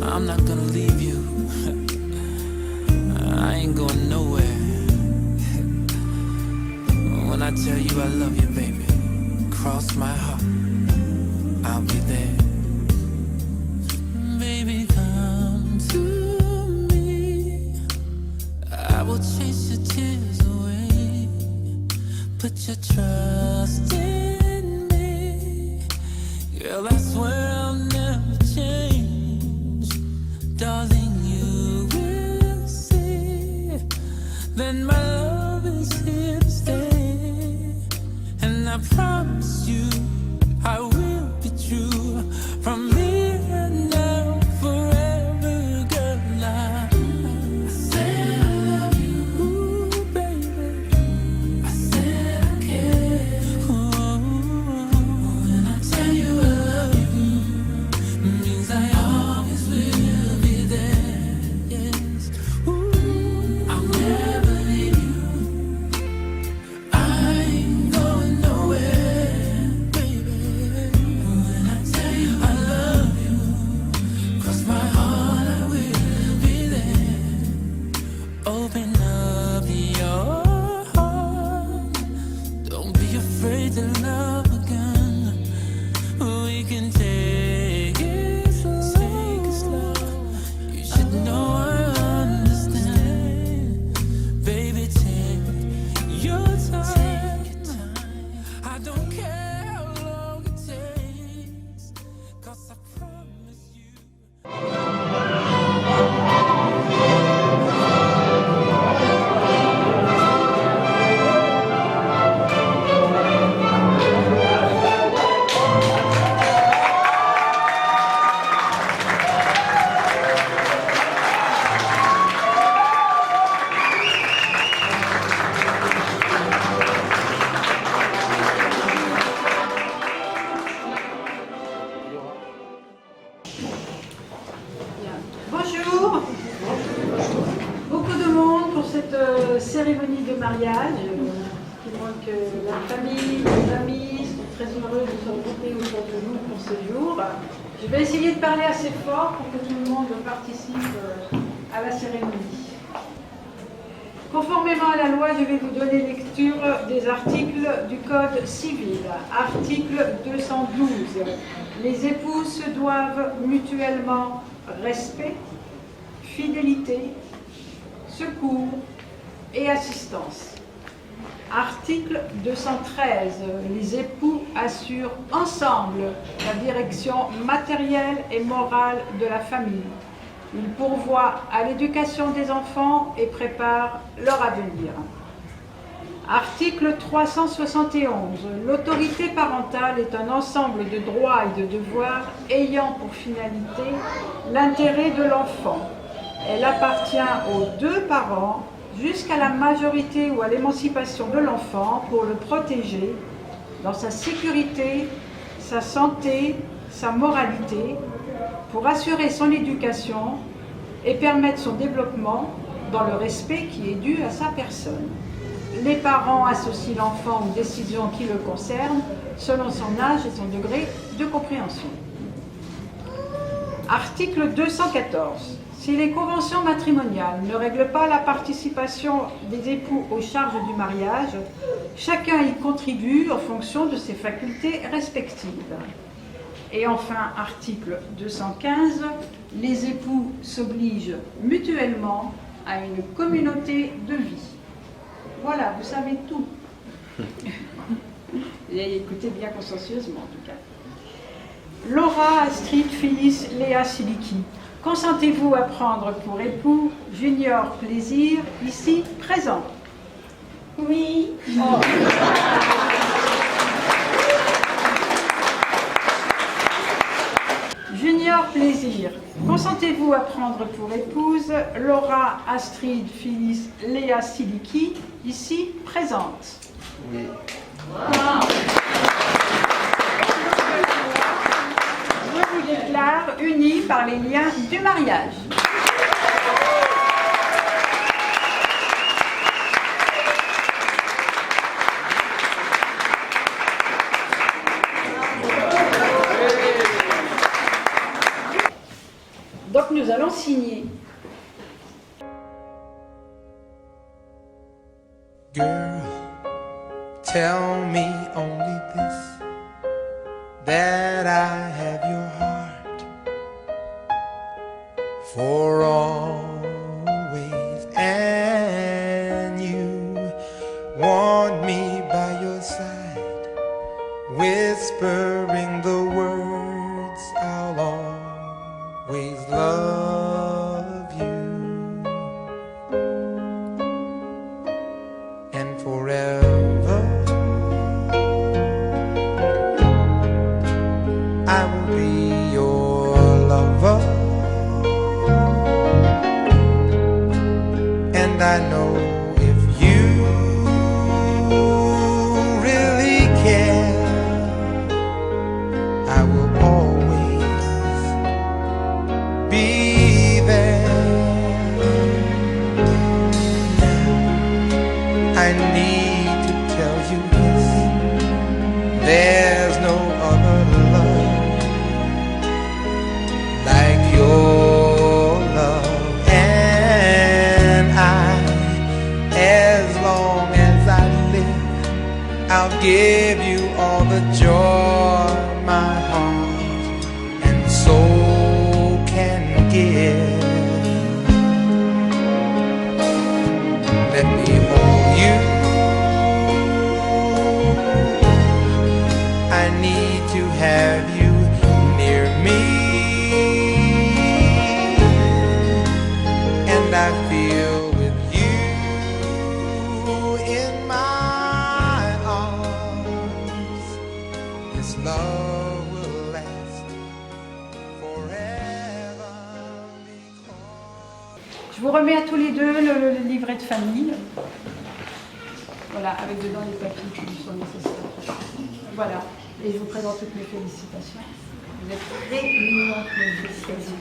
I'm not gonna leave you. I ain't going nowhere. When I tell you I love you, baby, cross my heart, I'll be there. Baby, come to me. I will chase your tears away. Put your trust in me. Girl, I swear I'll never change. Darling, you will see that my love is here to stay. And I promise you I will be true from here and now forever, girl. I said I love you, ooh, baby. I said I care. Ooh, when I tell you I love you, it means I always will be there. Yes, ooh, I'll never leave you. I ain't going nowhere, baby. When I tell you I love you, cross my heart, I will be there. Open up your heart. Don't be afraid to love again. We can take it slow. You should know I understand. Baby, take your time. I don't care how long it takes, 'cause I promise you. Bonjour, beaucoup de monde pour cette cérémonie de mariage qui montre que la famille, les amis sont très heureux de se regrouper autour de nous pour ce jour. Je vais essayer de parler assez fort pour que tout le monde participe à la cérémonie. Conformément à la loi, je vais vous donner lecture des articles du Code civil. Article 212. Les époux se doivent mutuellement respect, fidélité, secours et assistance. Article 213. Les époux assurent ensemble la direction matérielle et morale de la famille. Ils pourvoient à l'éducation des enfants et préparent leur avenir. Article 371. L'autorité parentale est un ensemble de droits et de devoirs ayant pour finalité l'intérêt de l'enfant. Elle appartient aux deux parents jusqu'à la majorité ou à l'émancipation de l'enfant pour le protéger dans sa sécurité, sa santé, sa moralité, pour assurer son éducation et permettre son développement dans le respect qui est dû à sa personne. Les parents associent l'enfant aux décisions qui le concernent selon son âge et son degré de compréhension. Article 214. Si les conventions matrimoniales ne règlent pas la participation des époux aux charges du mariage, chacun y contribue en fonction de ses facultés respectives. Et enfin, article 215, les époux s'obligent mutuellement à une communauté de vie. Voilà, vous savez tout. Et écoutez bien consciencieusement en tout cas. Laura, Astrid, Phyllis, Léa, Siliki. Consentez-vous à prendre pour époux Junior Plaisir, ici présent? Oui. Oh. Junior Plaisir. Consentez-vous à prendre pour épouse Laura, Astrid, Phyllis, Léa, Siliki, ici présente? Oui. Wow. Je vous déclare unis par les liens du mariage. Donc nous allons signer. Girl, tell me only this, that I have your heart for always, and you want me by your side, whispering the words, I'll always love you. And forever I will be your lover, and I know if you really care, I will always be there. I need to tell you this, there's no other love like your love, and as long as I live, I'll give you all the joy my heart and soul can give. Let me hold you, I need to have you near me, and I feel with you in my arms, this love will last forever because... Je vous remets à tous les deux le livret de famille. Voilà, avec dedans les papiers qui nous sont nécessaires. Voilà, et je vous présente toutes mes félicitations. Vous êtes très mignons, mes félicitations.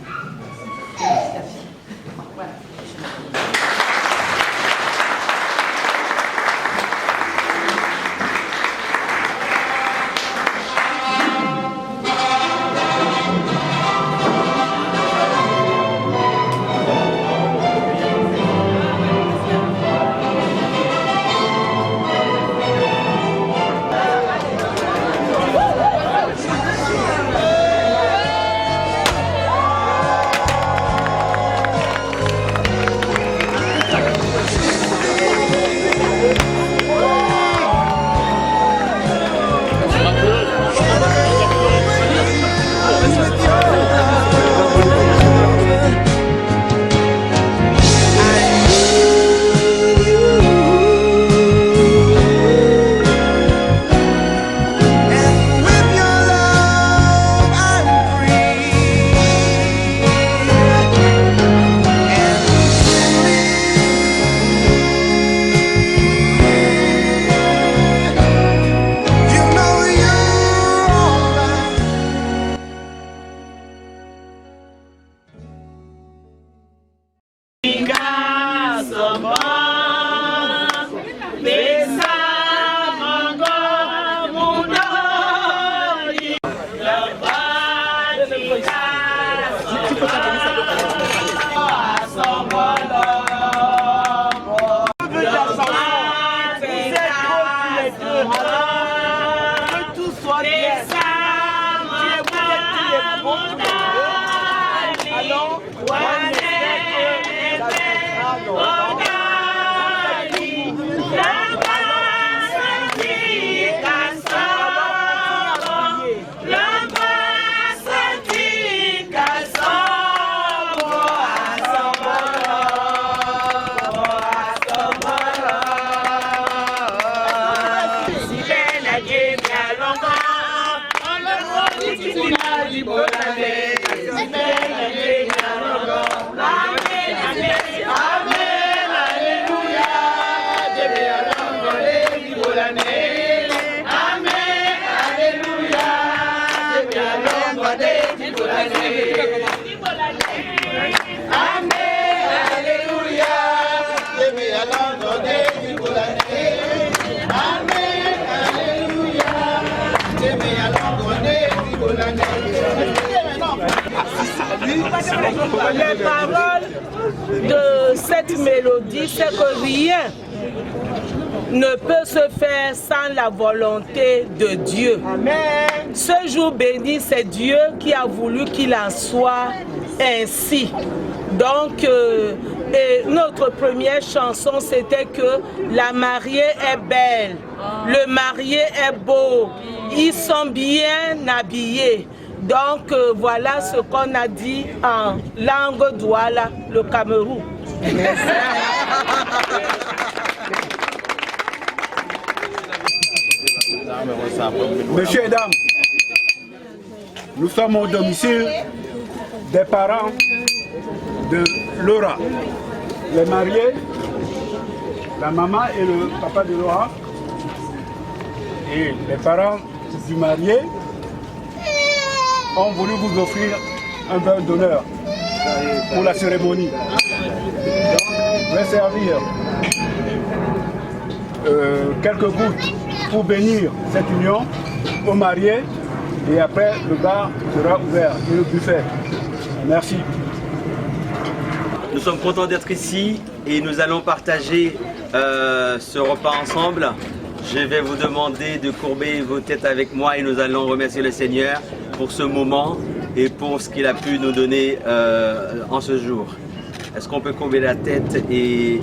Félicitations. Voilà. Les paroles de cette mélodie, c'est que rien ne peut se faire sans la volonté de Dieu. Amen. Ce jour béni, c'est Dieu qui a voulu qu'il en soit ainsi. Donc, et notre première chanson, c'était que la mariée est belle, le marié est beau, ils sont bien habillés. Donc, voilà ce qu'on a dit en langue douala, le Cameroun. Messieurs et dames, nous sommes au domicile des parents de Laura. Les mariés, la maman et le papa de Laura, et les parents du marié ont voulu vous offrir un verre d'honneur pour la cérémonie. Donc, je vais servir quelques gouttes pour bénir cette union aux mariés et après le bar sera ouvert et le buffet. Merci. Nous sommes contents d'être ici et nous allons partager ce repas ensemble. Je vais vous demander de courber vos têtes avec moi et nous allons remercier le Seigneur pour ce moment et pour ce qu'il a pu nous donner en ce jour. Est-ce qu'on peut courber la tête et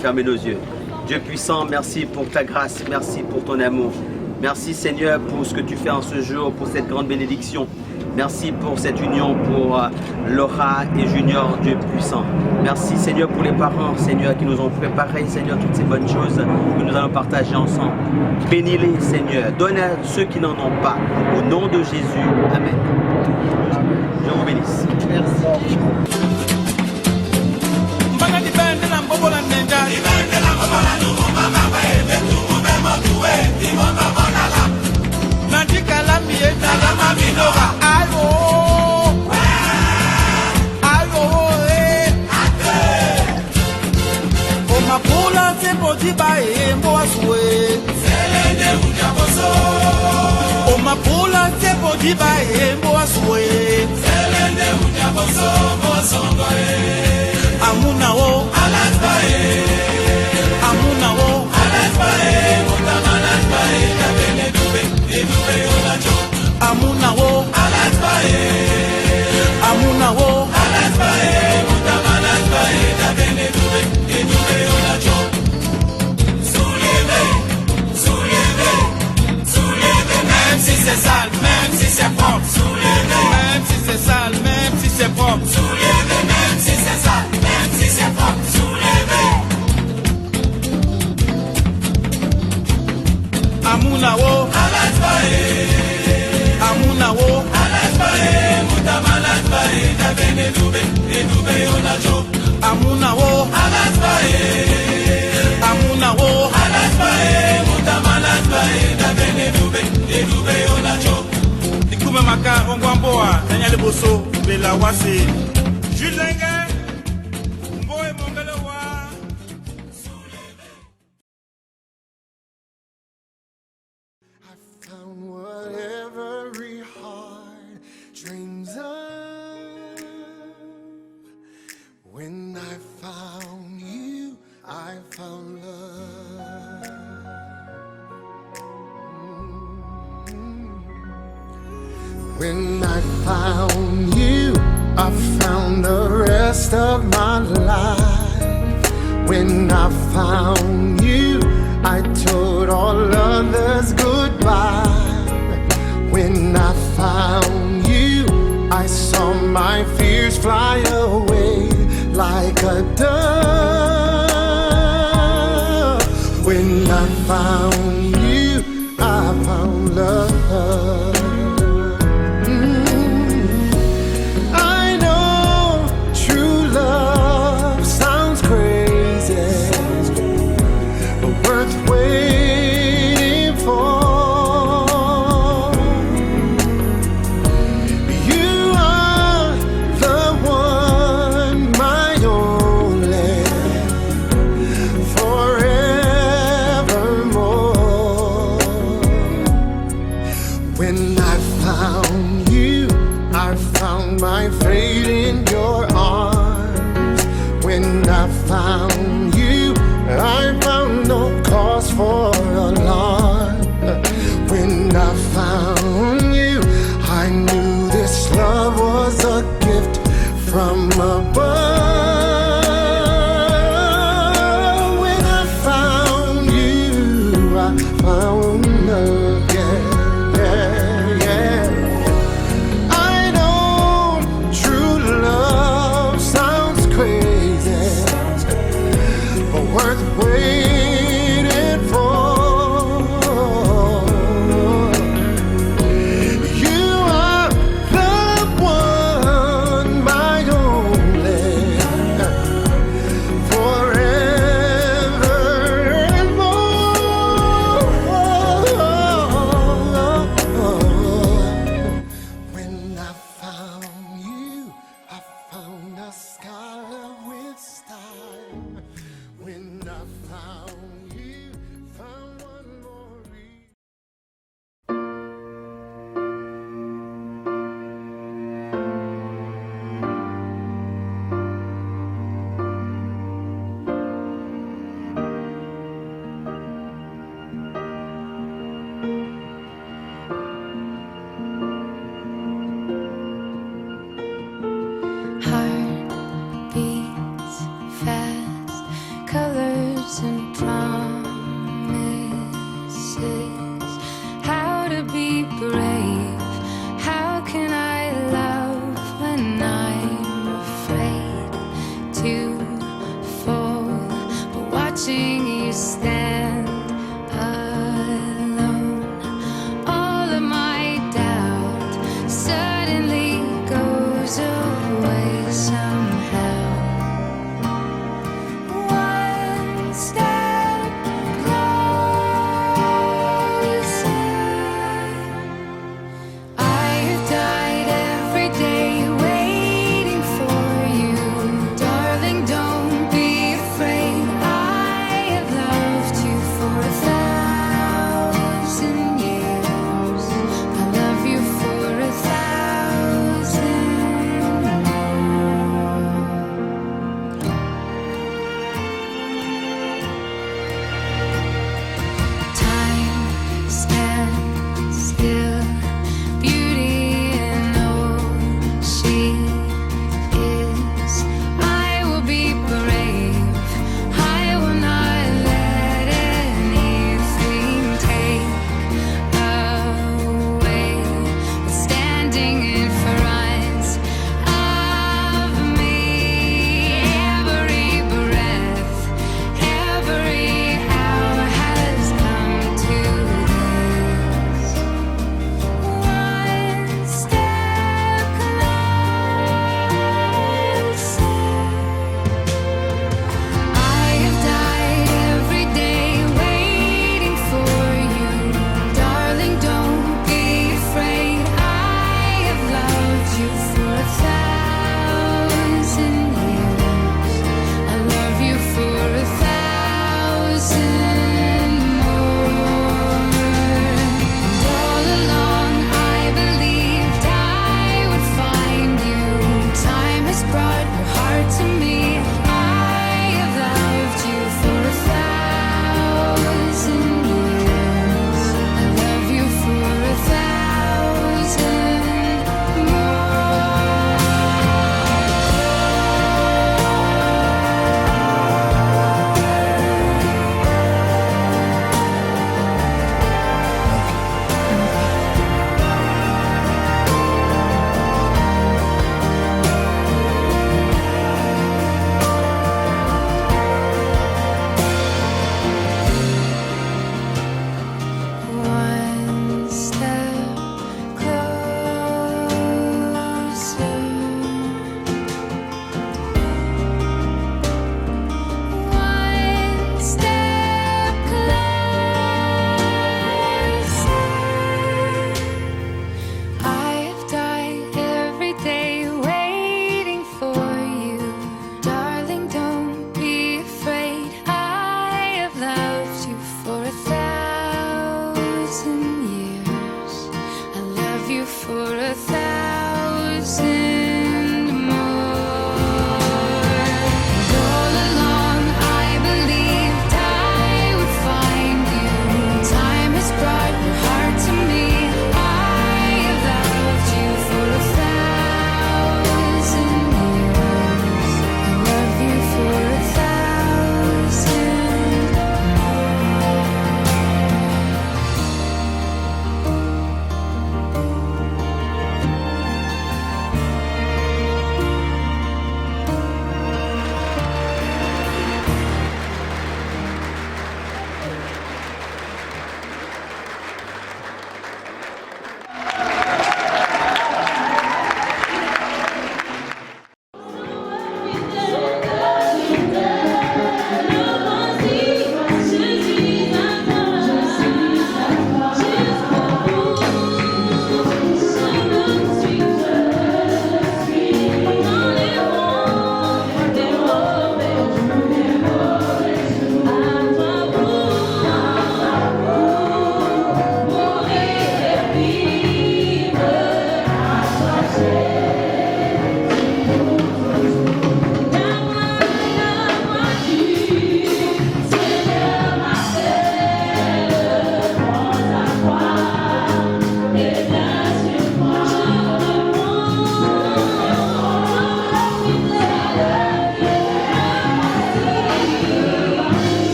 fermer nos yeux? Dieu puissant, merci pour ta grâce, merci pour ton amour. Merci Seigneur pour ce que tu fais en ce jour, pour cette grande bénédiction. Merci pour cette union, pour Laura et Junior, Dieu puissant. Merci Seigneur pour les parents, Seigneur, qui nous ont préparé, Seigneur, toutes ces bonnes choses que nous allons partager ensemble. Bénis-les, Seigneur. Donne à ceux qui n'en ont pas. Au nom de Jésus. Amen. Je vous bénisse. Merci. Amuna wo alasbae amuna wo alasbae mutamanasbae tabene dube olacho amuna wo alasbae mutamanasbae tabene dube olacho soulevez même si c'est sale même si c'est propre soulevez même si c'est sale même si c'est propre soulevez même si c'est sale même si c'est propre soulevez amuna wo alasbae mutamanasbae tabene dube olacho amuna wo alasbae mutamanasbae tabene dube olacho nikume maka ongwamboa tanyale boso bela wase julenge mboe mongele wa. Found what every heart dreams of. When I found you, I found love. When I found you, I found the rest of my life. When I found you, I told all others goodbye. When I found you, I saw my fears fly away like a dove. When I found you, I found love. I know true love sounds crazy, but worth waiting for. You are the one, my only, forevermore. in your arms. When I found you, I found no cause for alarm. When I found you, I knew this love was a gift from above. When I found you, I found love. Yeah, yeah. I know true love sounds crazy, but worth waiting for. You are the one, my only.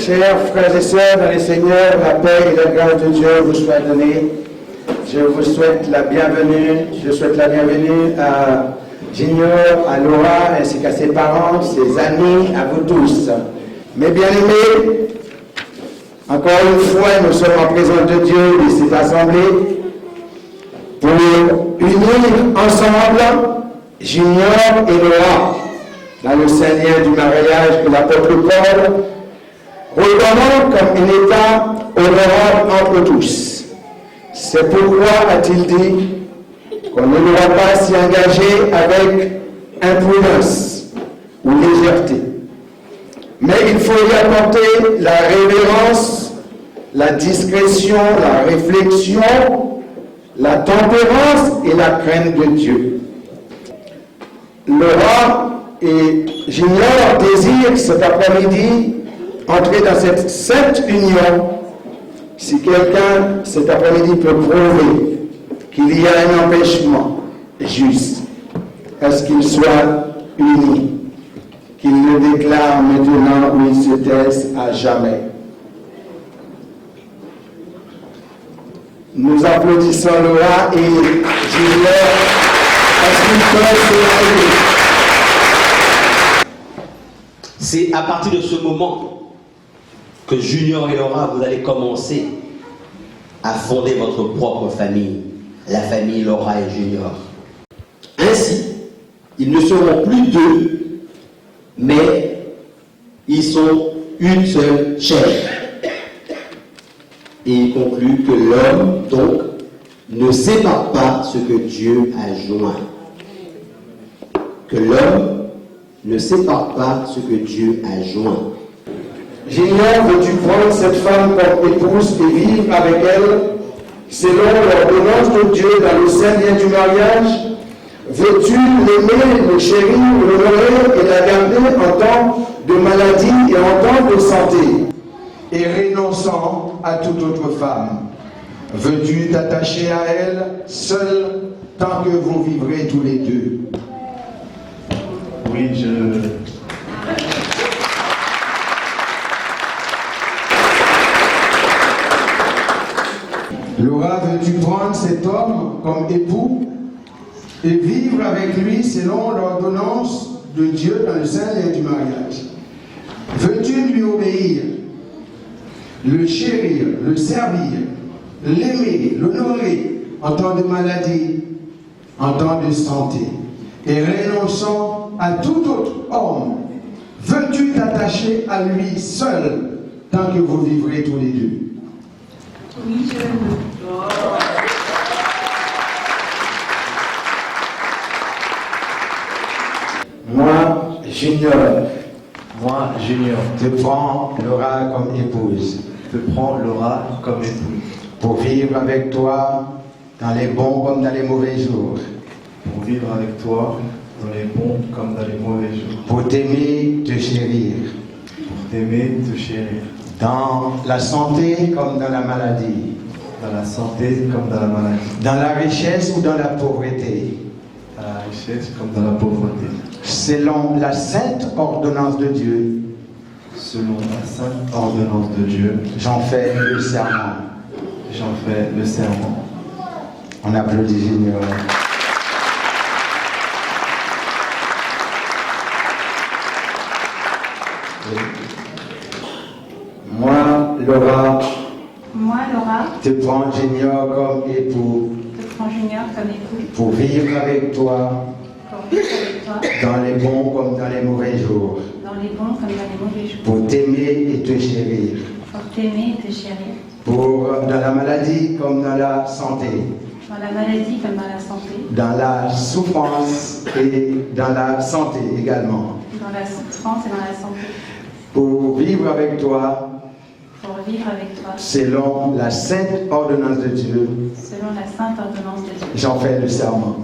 Chers frères et sœurs dans les Seigneurs, la paix et la grâce de Dieu vous soient données. Je vous souhaite la bienvenue. Je souhaite la bienvenue à Junior, à Laura, ainsi qu'à ses parents, ses amis, à vous tous. Mes bien-aimés, encore une fois, nous sommes en présence de Dieu et de cette assemblée pour unir ensemble Junior et Laura dans le saint lien du mariage que l'apôtre Paul recommande comme un état honorable entre tous. C'est pourquoi, a-t-il dit, qu'on ne doit pas s'y engager avec imprudence ou légèreté. Mais il faut y apporter la révérence, la discrétion, la réflexion, la tempérance et la crainte de Dieu. Laura et Junior désirent cet après-midi entrer dans cette sainte union. Si quelqu'un cet après-midi peut prouver qu'il y a un empêchement juste, est-ce qu'il soit uni, qu'il le déclare maintenant ou il se taise à jamais. Nous applaudissons Laura et Junior. Est-ce qu'ils peuvent se lever? C'est à partir de ce moment que Junior et Laura, vous allez commencer à fonder votre propre famille, la famille Laura et Junior. Ainsi, ils ne seront plus deux, mais ils sont une seule chair. Et il conclut que l'homme, donc, ne sépare pas ce que Dieu a joint. Que l'homme ne sépare pas ce que Dieu a joint. Junior, veux-tu prendre cette femme comme épouse et vivre avec elle selon l'ordonnance de Dieu dans le saint lien du mariage? Veux-tu l'aimer, le chérir, l'honorer et la garder en temps de maladie et en temps de santé? Et renonçant à toute autre femme, veux-tu t'attacher à elle seule tant que vous vivrez tous les deux? Oui, Laura, veux-tu prendre cet homme comme époux et vivre avec lui selon l'ordonnance de Dieu dans le saint lien du mariage? Veux-tu lui obéir, le chérir, le servir, l'aimer, l'honorer en temps de maladie, en temps de santé, et renonçant à tout autre homme, veux-tu t'attacher à lui seul tant que vous vivrez tous les deux? Oui, je le veux. Moi, Junior, te prends Laura comme épouse. Pour vivre avec toi dans les bons comme dans les mauvais jours. Pour t'aimer, te chérir. Dans la santé comme dans la maladie. Dans la richesse ou dans la pauvreté. Selon la sainte ordonnance de Dieu. J'en fais le serment. On applaudit Junior. Moi, Laura, te prends Junior comme époux. Pour vivre avec toi. Dans les bons comme dans les mauvais jours. Pour t'aimer et te chérir. Dans la maladie comme dans la santé. Dans la souffrance et dans la santé également. Pour vivre avec toi. Selon la sainte ordonnance de Dieu. J'en fais le serment.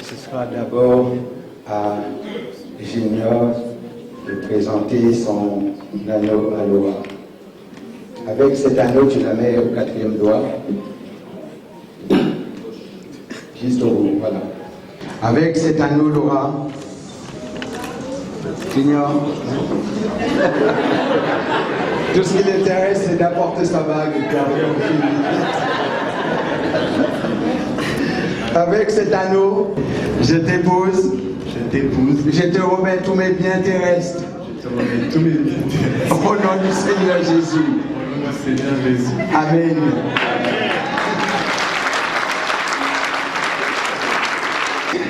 Ce sera d'abord à Junior de présenter son anneau à Laura. Avec cet anneau, tu la mets au 4e doigt. Juste au bout, voilà. Avec cet anneau, Laura, Junior, tout ce qui l'intéresse, c'est d'apporter sa bague et puis après on finit. Avec cet anneau, je t'épouse. Je te remets tous mes biens terrestres. Au nom du Seigneur Jésus. Amen.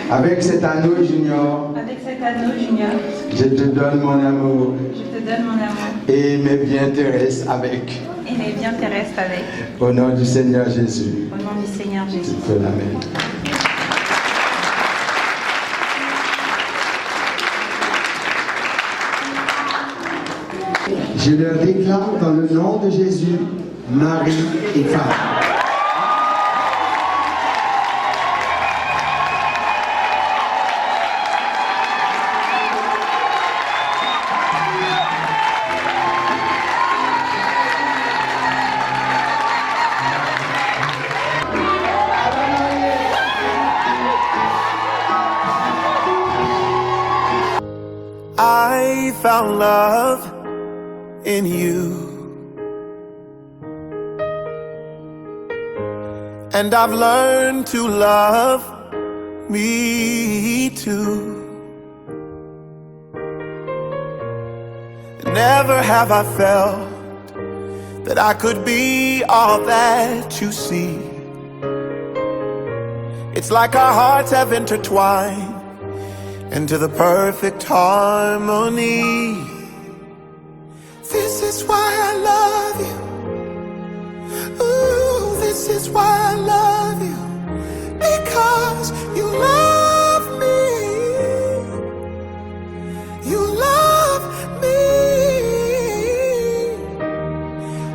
Avec cet anneau, Junior, je te donne mon amour. Et mes biens terrestres avec. Au nom du Seigneur Jésus. Tu peux la mettre. Je leur déclare dans le nom de Jésus, mari et femme. I found love in you, and I've learned to love me too. Never have I felt that I could be all that you see. It's like our hearts have intertwined into the perfect harmony. This is why I love you. Ooh, this is why I love you. Because you love me. You love me.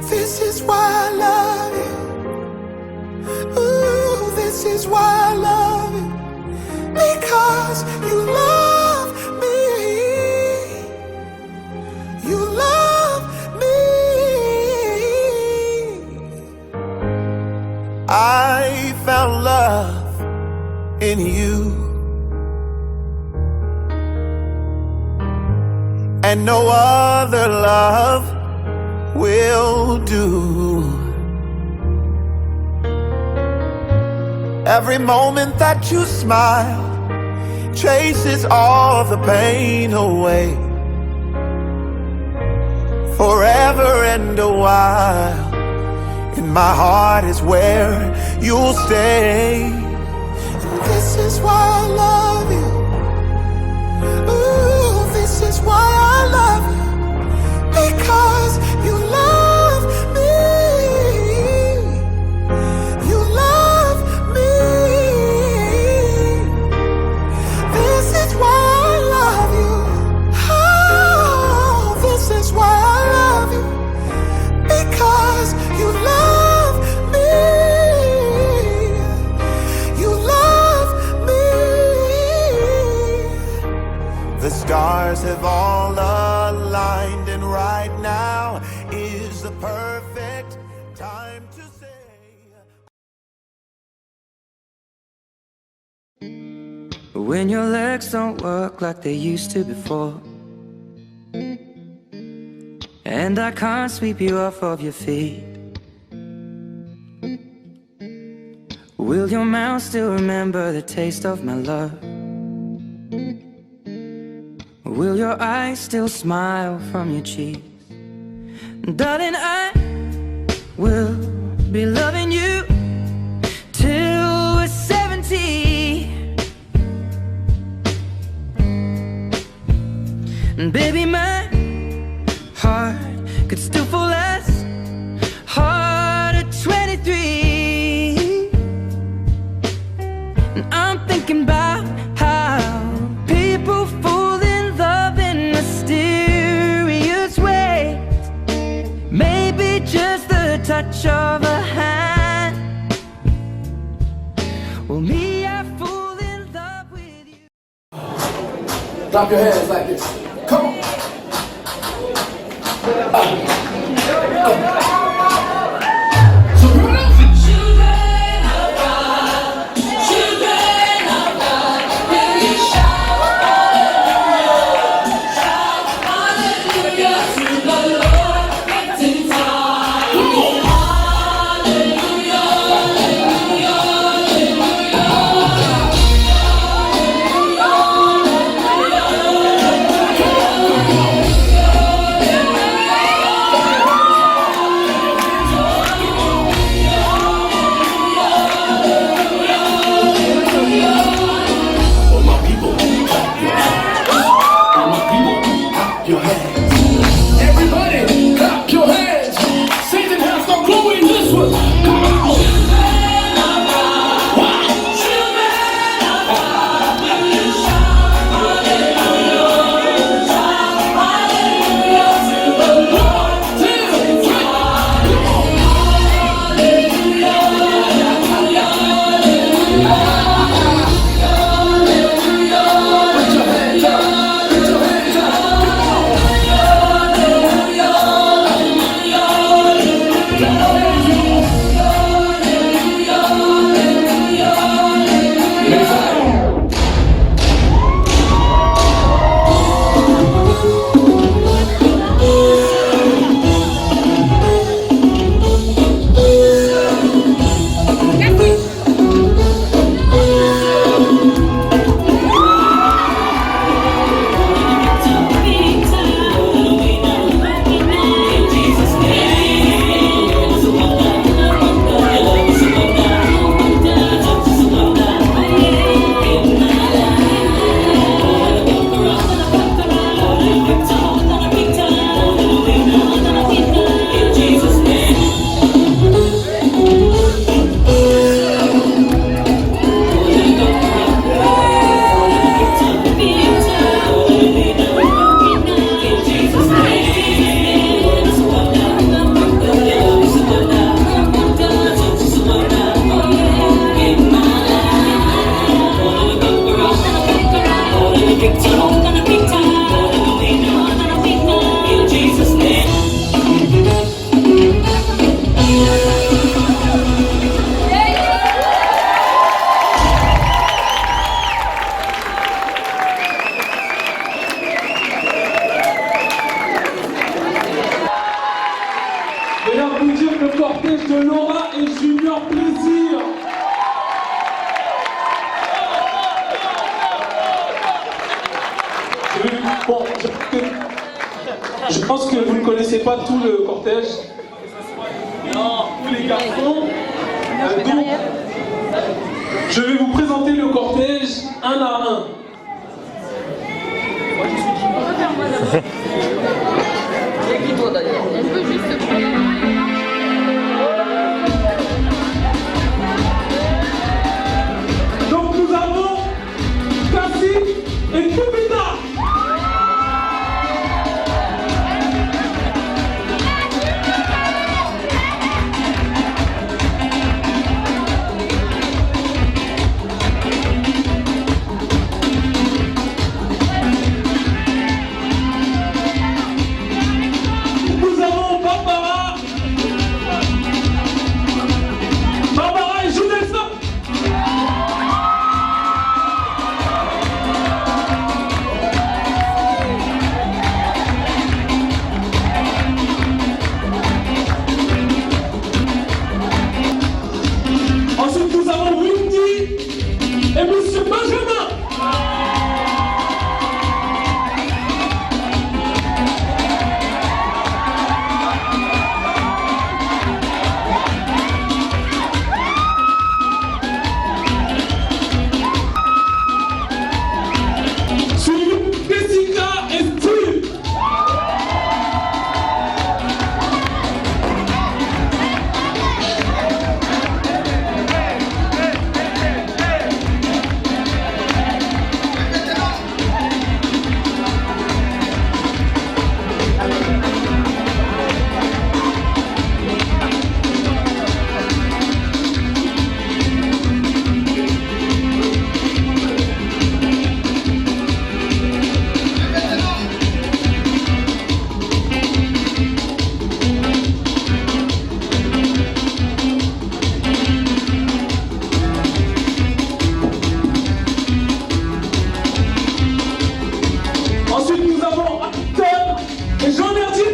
This is why I love you. Ooh, this is why I love you. Because you love me. You love me. I found love in you, and no other love will do. Every moment that you smile chases all the pain away. Forever and a while, in my heart is where you'll stay. And this is why I love you. Ooh, this is why I love you. Because you love me. You love me. This is why I love you. Oh, this is why I love you. Because you love me. You love me. The stars have all aligned, and right now is the perfect time to say. When your legs don't work like they used to before, and I can't sweep you off of your feet, will your mouth still remember the taste of my love? Will your eyes still smile from your cheeks? Darling, I will be loving you till we're 70. And baby, my heart could still fall as hard at 23. And I'm thinking about how people fall in love in mysterious ways. Maybe just the touch of a hand. Well, me, I fall in love with you. Clap your hands like this. Come on. Je pense que vous ne connaissez pas tout le cortège. Tous les garçons. Donc, je vais vous présenter le cortège un à un. Donc nous avons Cassie et Pépita. Nous avons Barbara et Jodelsa. Ensuite, nous avons Windy et Monsieur Benjamin. Suivi Jessica et Steve. Ensuite, nous avons Tom et Jean Merdier.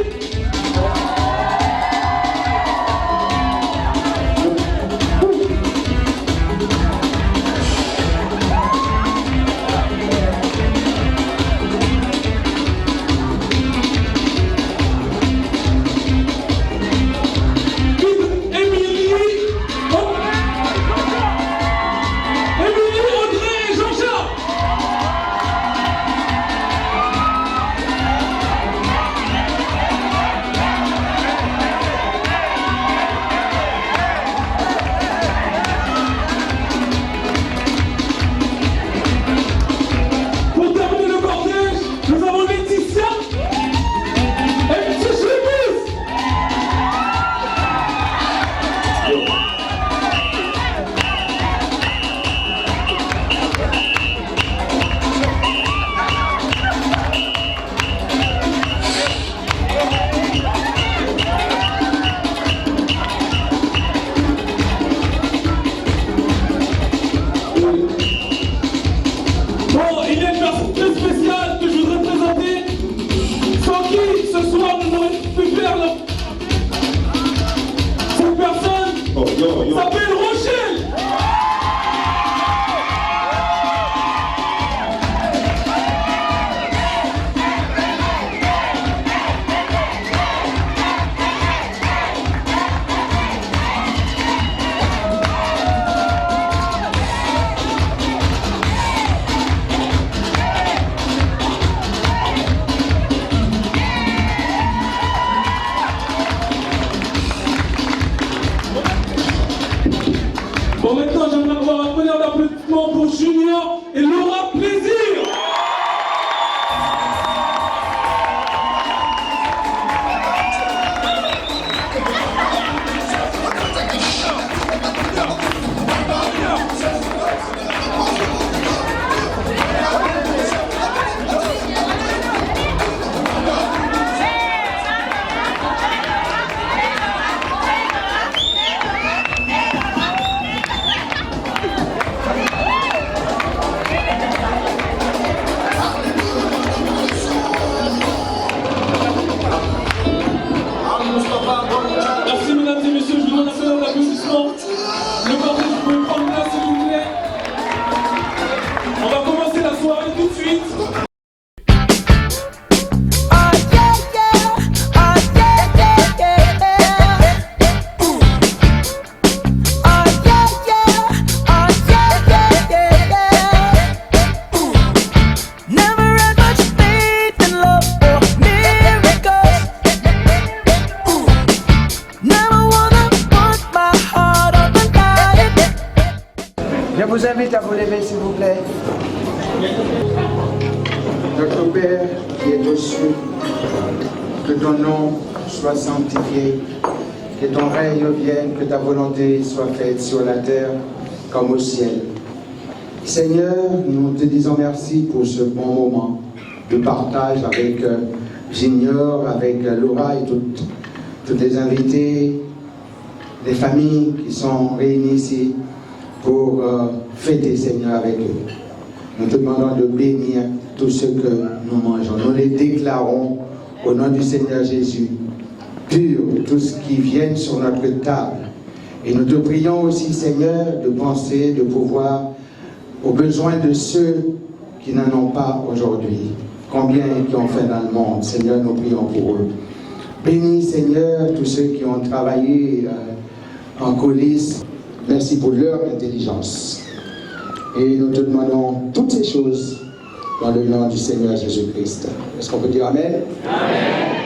Émilie, Audrey et Jean-Charles. Pour terminer le cortège, nous avons Laetitia et M. Chemise. Bon, il y a une personne très spéciale que je voudrais présenter, sans qui ce soir nous n'aurions pu faire là. Cette personne s'appelle Rochelle. Bon, maintenant, j'aimerais avoir un peu d'applaudissements pour Junior et Laura Plaisir. vous invite à vous lever, s'il vous plaît. Notre Père qui est aux cieux, que ton nom soit sanctifié, que ton règne vienne, que ta volonté soit faite sur la terre comme au ciel. Seigneur, nous te disons merci pour ce bon moment de partage avec Junior, avec Laura et toutes les invités, les familles qui sont réunies ici pour fêter, Seigneur, avec eux. Nous te demandons de bénir tout ce que nous mangeons. Nous les déclarons au nom du Seigneur Jésus, pur, tout ce qui vient sur notre table. Et nous te prions aussi, Seigneur, de penser, de pouvoir aux besoins de ceux qui n'en ont pas aujourd'hui. Combien qui ont fait dans le monde, Seigneur, nous prions pour eux. Bénis, Seigneur, tous ceux qui ont travaillé en coulisses. Merci pour leur intelligence. Et nous te demandons toutes ces choses dans le nom du Seigneur Jésus-Christ. Est-ce qu'on peut dire Amen? Amen.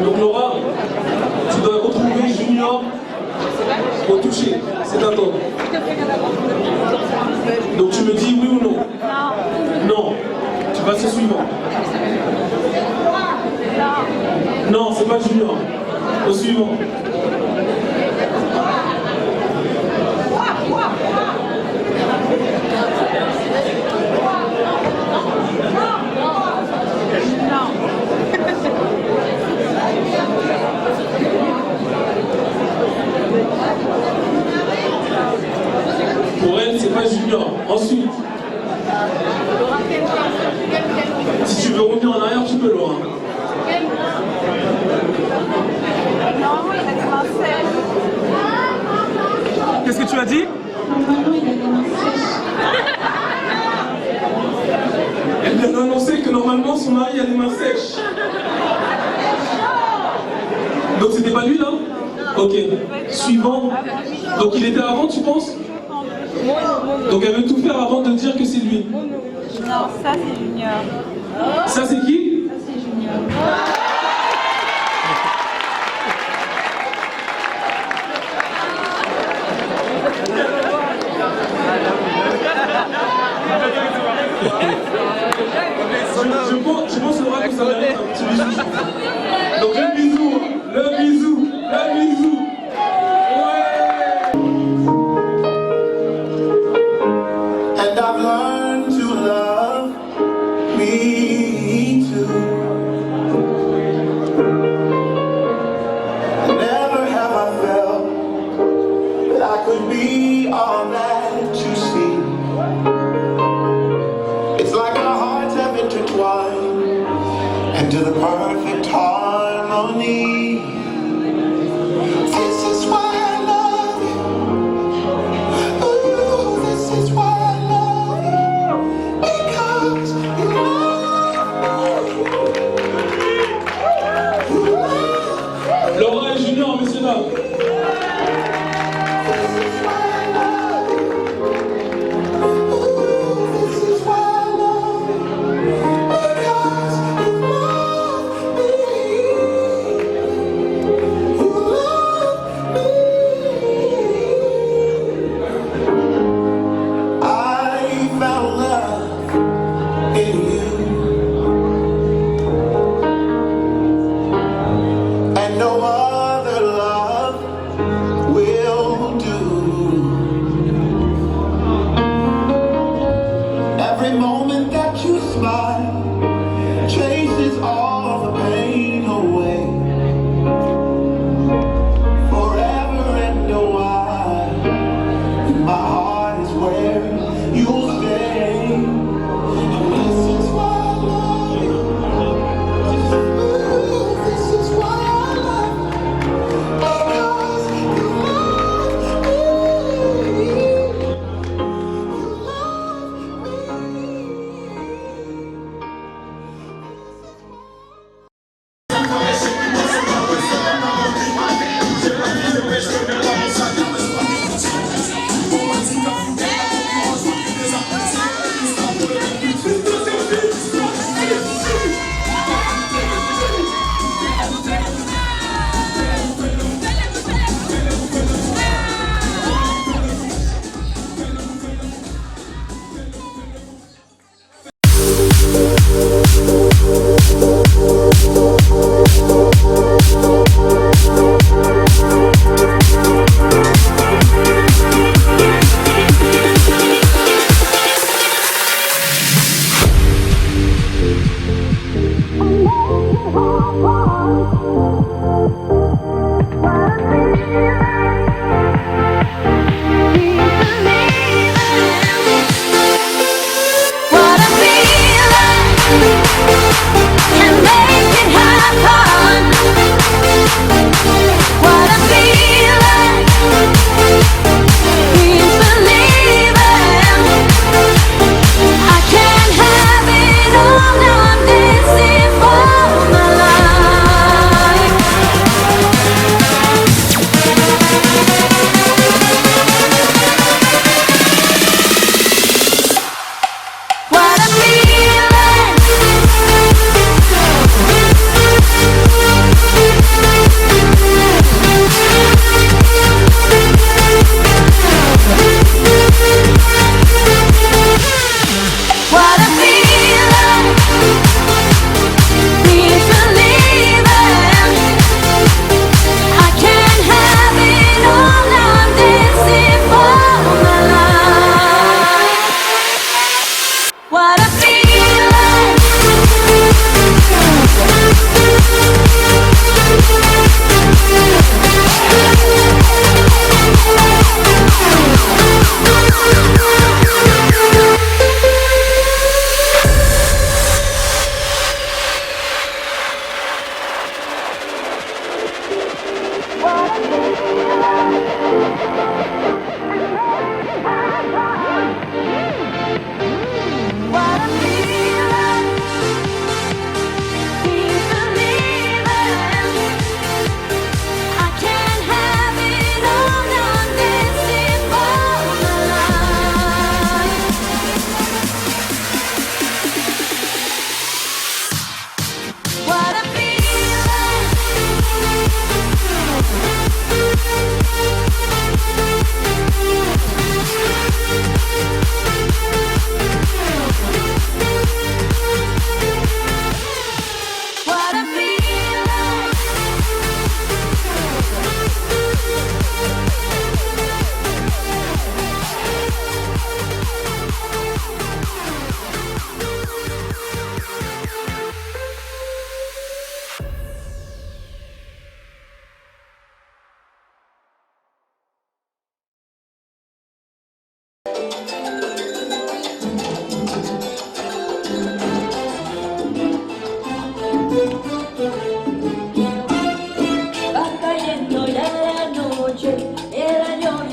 Donc Laura, tu dois retrouver Junior au toucher, c'est un temps. Donc tu me dis oui ou non? Non. Tu passes au suivant. Non, c'est pas Junior. Au suivant. Pour elle, c'est pas Junior. Ensuite, si tu veux revenir en arrière, tu peux, Laura. Qu'est-ce que tu as dit? Elle vient d'annoncer que normalement son mari a les mains sèches. Donc c'était pas lui là? Ok. Suivant. Donc il était avant, tu penses? Donc elle veut tout faire avant de dire que c'est lui. Non, ça c'est Junior. Ça c'est qui? Ça c'est Junior. Je pense Laura que ça va être un petit bisou. Donc le bisou, le bisou, le bisou. And I've learned to love me too. Never have I felt that I could be all that you see. It's like our hearts have intertwined into the perfect harmony. This is why I love you. Ooh, this is why I love you. Because you love me. Laura et Junior, messieurs dames. This is why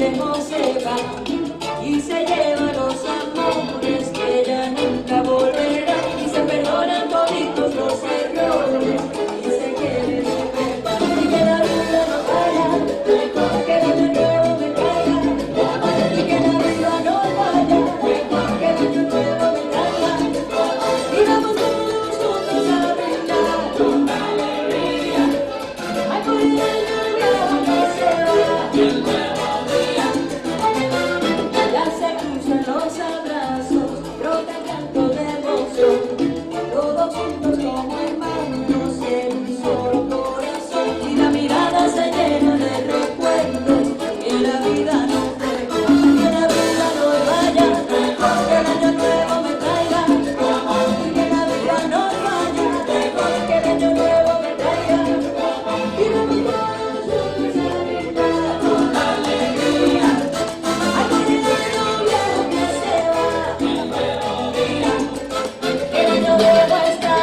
lejos se va y se lleva los amores que ya nunca volverán y se perdonan toditos los errores y se quiere de verdad y que la vida no vaya, que el año nuevo me traiga y que la vida no vaya, que el año nuevo me traiga y vamos todos juntos a brindar con alegría. Ay, por el año nuevo que se va y el nuevo día. Ya se cruzan los abrazos, brota el canto de emoción, todos juntos como hermanos en un solo corazón y la mirada se llena de recuerdos que la vida no deja, que la vida no vaya, que el año nuevo me traiga y que la vida no vaya, que el año nuevo me traiga y la vida no se brindar con alegría. Ay, por el año viejo que se va y el nuevo día, que el año nuevo está,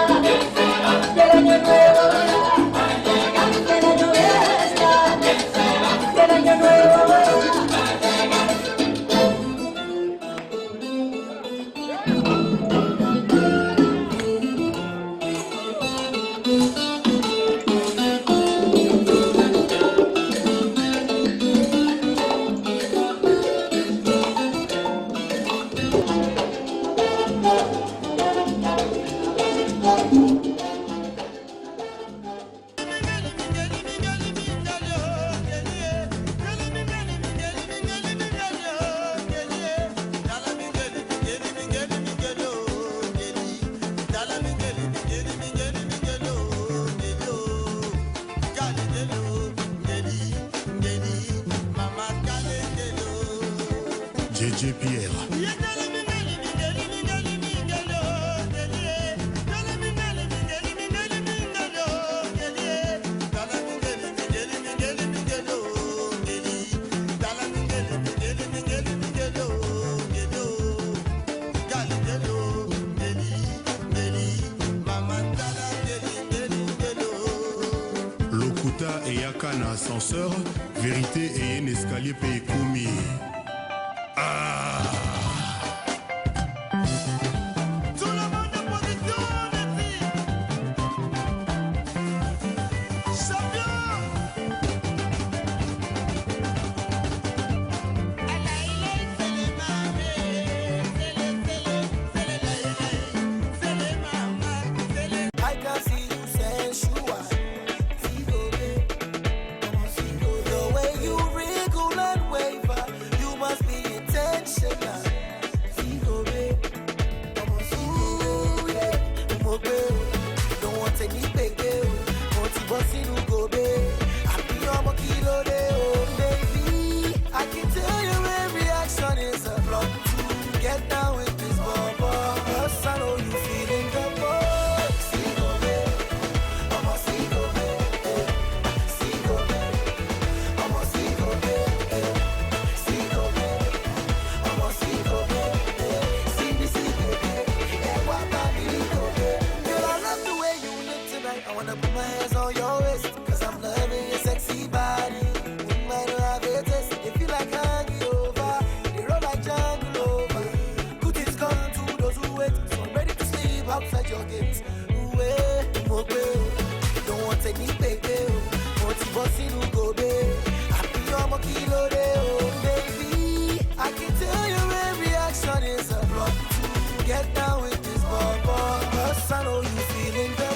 que el año nuevo verá, que el año viejo está, que el año nuevo verá. JJ Pierre. Lokuta et Yaka na ascenseur, vérité et un escalier payé commis. I can see you sensual. The way you wriggle and waver, you must be intentional. Ooh, yeah. Don't want any big deal. Motivation to go there. I be on my kilo there, oh baby. I can tell your every action is a plot to get down with this bubble. Cause I know you feeling the ball. I wanna put my hands on your waist, cause I'm loving your sexy body. We might have a test, if you like hanging over, they roll like jungle over. Good things come to those who wait, so I'm ready to sleep outside your gates. Ooh, eh, don't want any baby, motivation to go there. I be on my kilo there, oh baby. I can tell your every action is a plot to get down with this bubble. Cause I know you feeling the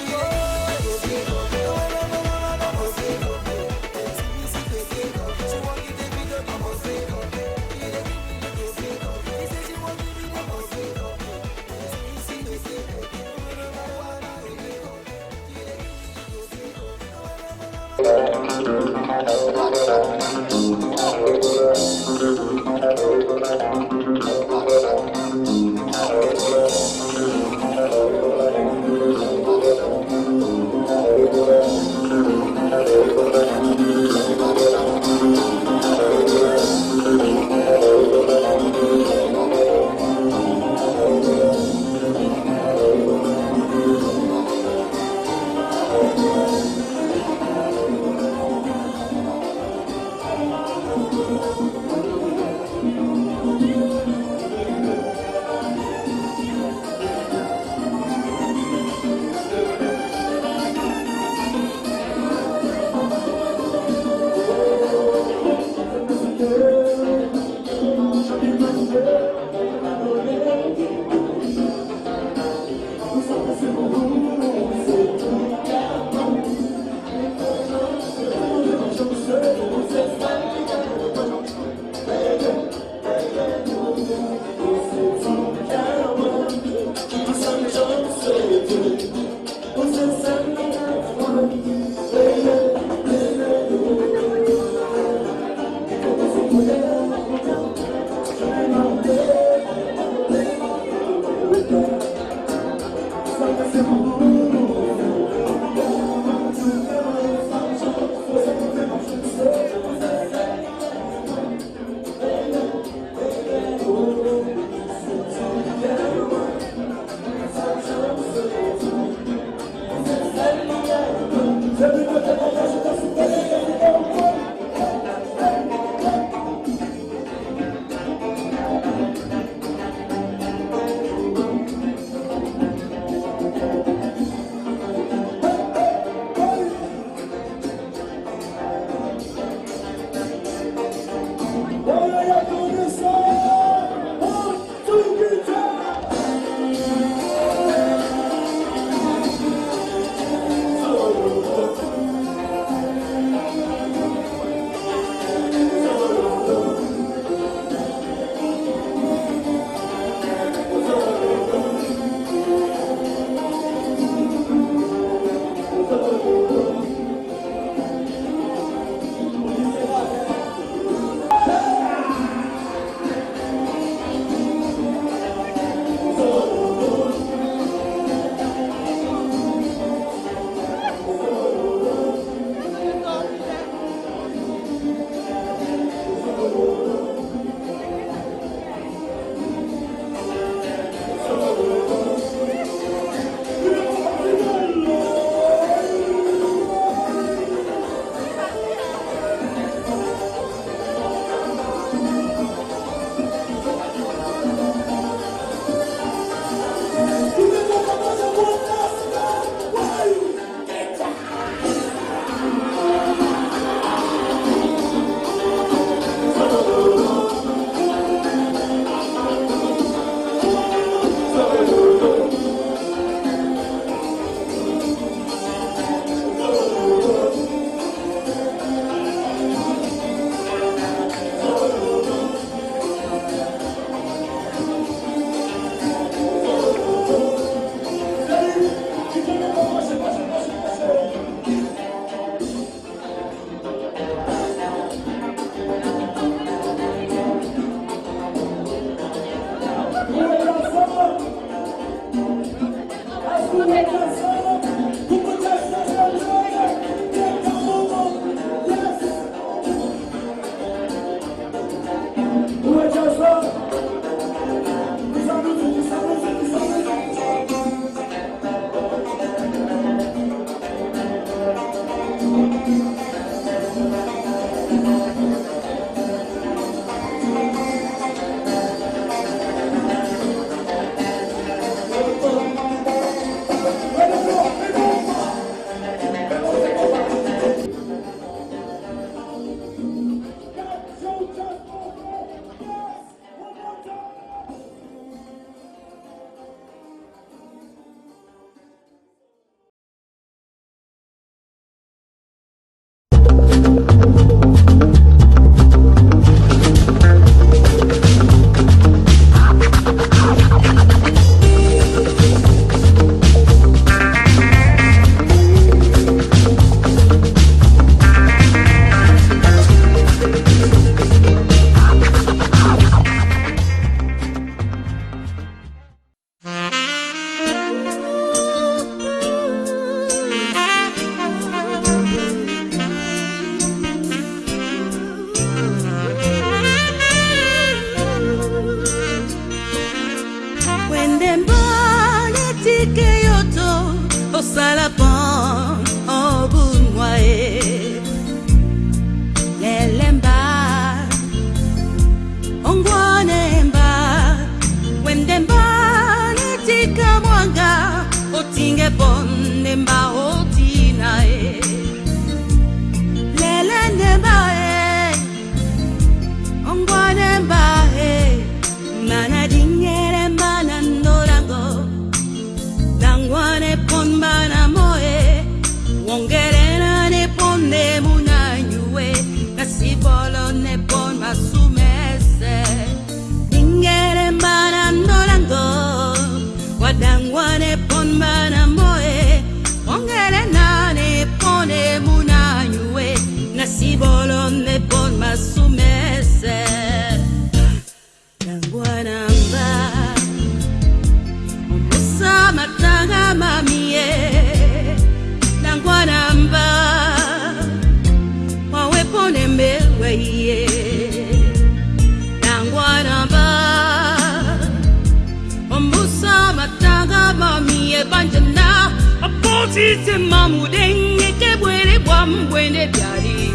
ise mamudenge ke bwere bwa mbwende byali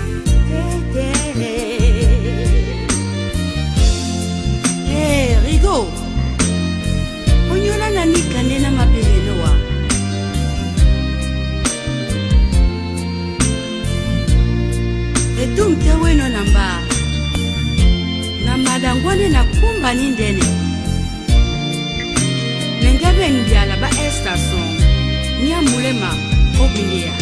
Rigo onyola nani kanena mapelelo wa etumte weno namba na madangwane na kumba nindene nengebe ndiala ba estason nyamulema obindia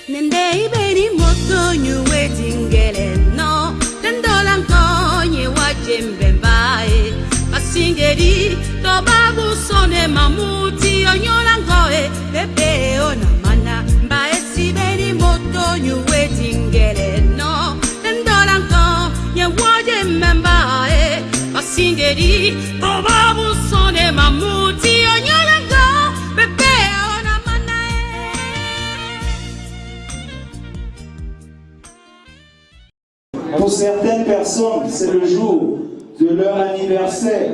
nende iberi moto nyuwe tingele no tendola nkonye wajembe mbae asingeri tobabu sone mamuti onyola ngoe bebe ona mana mbae siberi moto nyuwe tingele no tendola nkonye wajembe mbae asingeri tobabu sone mamuti onyola ngoe bebe ona mana Pour certaines personnes, c'est le jour de leur anniversaire.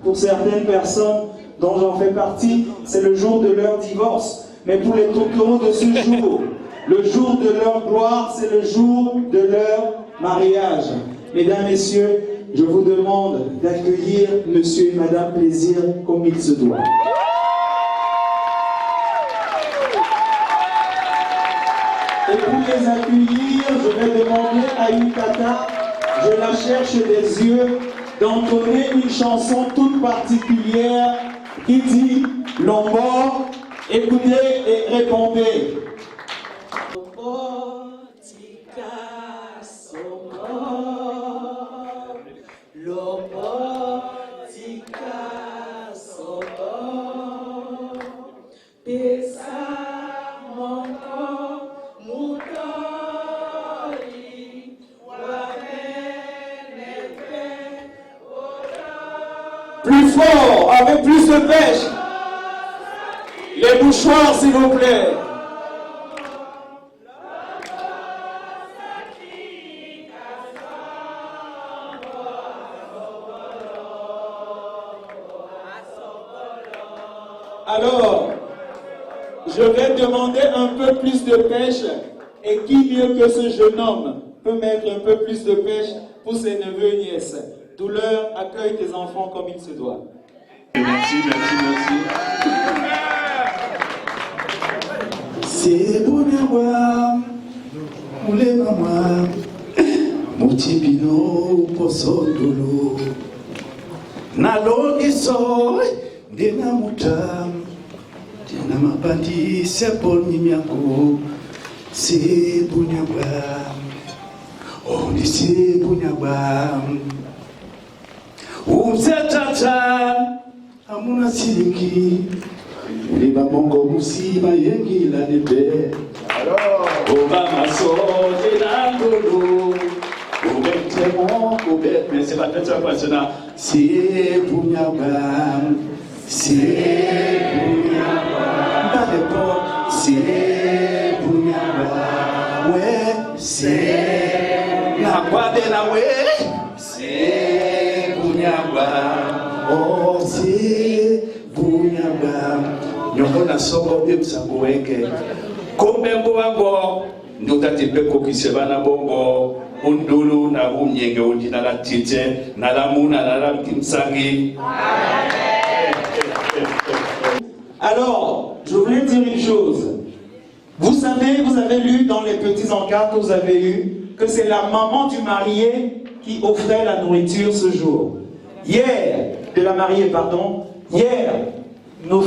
Pour certaines personnes dont j'en fais partie, c'est le jour de leur divorce. Mais pour les tourtereaux de ce jour, le jour de leur gloire, c'est le jour de leur mariage. Mesdames, Messieurs, je vous demande d'accueillir Monsieur et Madame Plaisir comme il se doit. Et pour les accueillir, je vais demander à Yukata, je la cherche des yeux, d'entonner une chanson toute particulière qui dit Lombor, écoutez et répondez. Plus fort, avec plus de pêche. Les mouchoirs, s'il vous plaît. Alors, je vais demander un peu plus de pêche. Et qui mieux que ce jeune homme peut mettre un peu plus de pêche pour ses neveux et nièces. Douleur, accueille tes enfants comme il se doit. Merci, merci, merci. C'est bon à moi, moulé maman, moutipino, posodolo. Nalo iso, dena muta, dena mapandi, c'est bon nimiako, c'est bon à moi, on dit c'est bon à moi. Uzetata amuna silingi Liba mongo musima yengi la nebe Obama sote na golo Obetemo, obet, mais c'est pas tout ça parce que c'est Bounyabam, c'est Bounyabam, pas de port, c'est Bounyabam, ouais, c'est la guadena, ouais, c'est Bounyabam, oh, c'est Bounyabam, nous na songo bimsango wenge, kombengo wango, nous t'attipe kokisebana bongo. Undulu na umyenge undina la tite na la muna na la kimsangi. Alors, je voulais dire une chose. Vous savez, vous avez lu dans les petits encarts que vous avez eus que c'est la maman du marié qui offrait la nourriture ce jour. Hier, de la mariée, pardon, hier, nos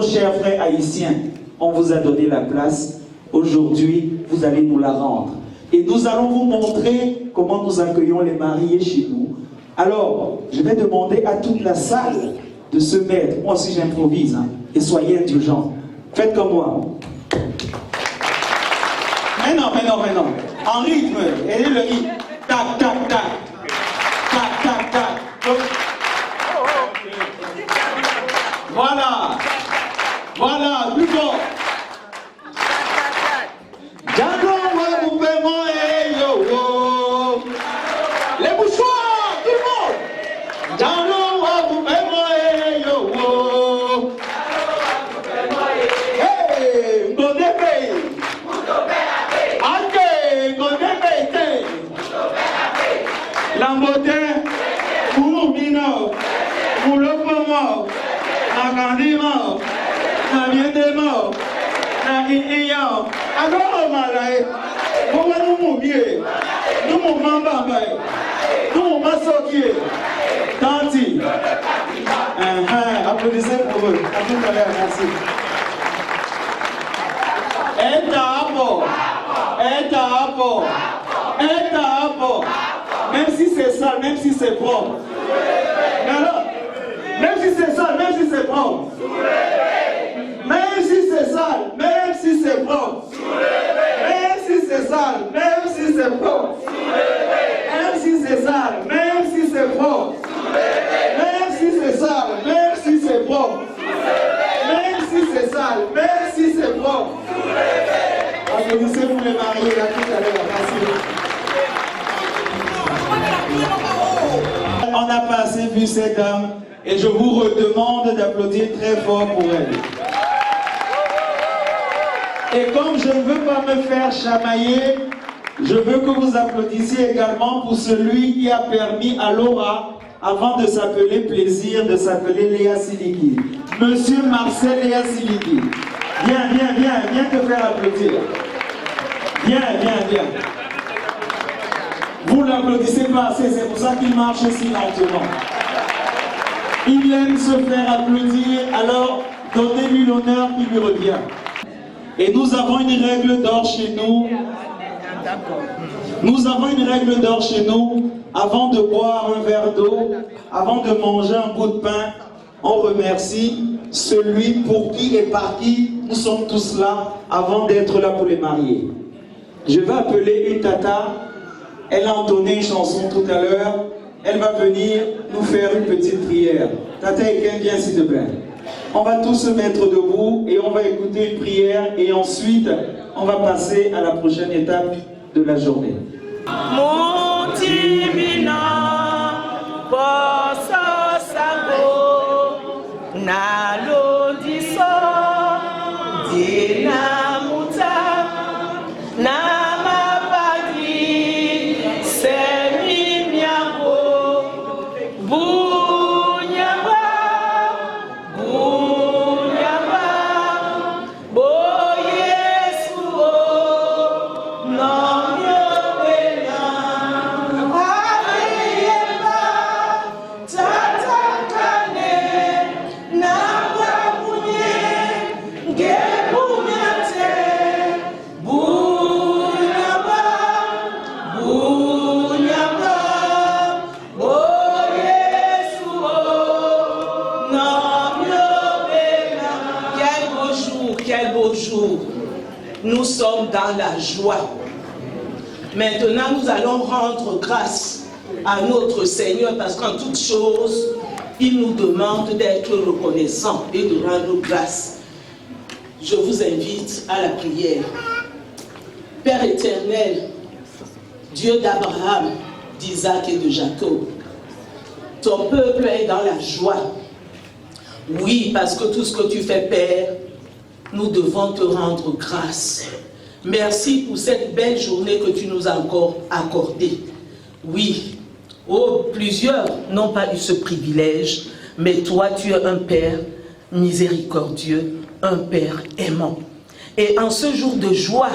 chers frères haïtiens, on vous a donné la place. Aujourd'hui, vous allez nous la rendre. Et nous allons vous montrer comment nous accueillons les mariés chez nous. Alors, je vais demander à toute la salle de se mettre. Moi aussi j'improvise, hein, et soyez indulgents. Faites comme moi. Mais non. En rythme. Et le rythme. Tac, tac, tac. Tac, tac, tac. Voilà. Voilà, plus fort. Les mouchoirs, tout le monde. Hey, Lambotin, Mino, Moulopomo, Nagandimo, Nabiendemo, Nahiyo, Agoro Malaye, Comment nous mouiller, nous mouvons Bambaye, nous Massokier, Tanti. Applaudissez pour eux. À tout à l'heure, merci. Même si c'est sale, même si c'est propre. Mais alors, même si c'est sale, même si c'est propre. Même si c'est sale, même si c'est propre. Même si c'est sale, même si c'est propre. Même si c'est sale, même si c'est propre. Même si c'est sale, même si c'est propre. Même si c'est sale, même si c'est propre. Applaudissez pour les mariés là tout à l'heure. Merci. On n'a pas assez vu cette dame et je vous redemande d'applaudir très fort pour elle. Et comme je ne veux pas me faire chamailler, je veux que vous applaudissiez également pour celui qui a permis à Laura, avant de s'appeler Plaisir, de s'appeler Léa Siliki. Monsieur Marcel Léa Siliki. Viens te faire applaudir. Viens. Vous l'applaudissez pas assez, c'est pour ça qu'il marche si lentement. Il aime se faire applaudir, alors donnez-lui l'honneur qui lui revient. Et nous avons une règle d'or chez nous. Nous avons une règle d'or chez nous. Avant de boire un verre d'eau, avant de manger un bout de pain, on remercie celui pour qui et par qui nous sommes tous là avant d'être là pour les mariés. Je vais appeler une tata. Elle a entonné une chanson tout à l'heure. Elle va venir nous faire une petite prière. Tata Eken, viens s'il te plaît. On va tous se mettre debout et on va écouter une prière et ensuite on va passer à la prochaine étape de la journée. Nous sommes dans la joie. Maintenant, nous allons rendre grâce à notre Seigneur parce qu'en toute chose, il nous demande d'être reconnaissants et de rendre grâce. Je vous invite à la prière. Père éternel, Dieu d'Abraham, d'Isaac et de Jacob, ton peuple est dans la joie. Oui, parce que tout ce que tu fais, Père, nous devons te rendre grâce. Merci pour cette belle journée que tu nous as encore accordée. Oui, plusieurs n'ont pas eu ce privilège, mais toi, tu es un Père miséricordieux, un Père aimant. Et en ce jour de joie,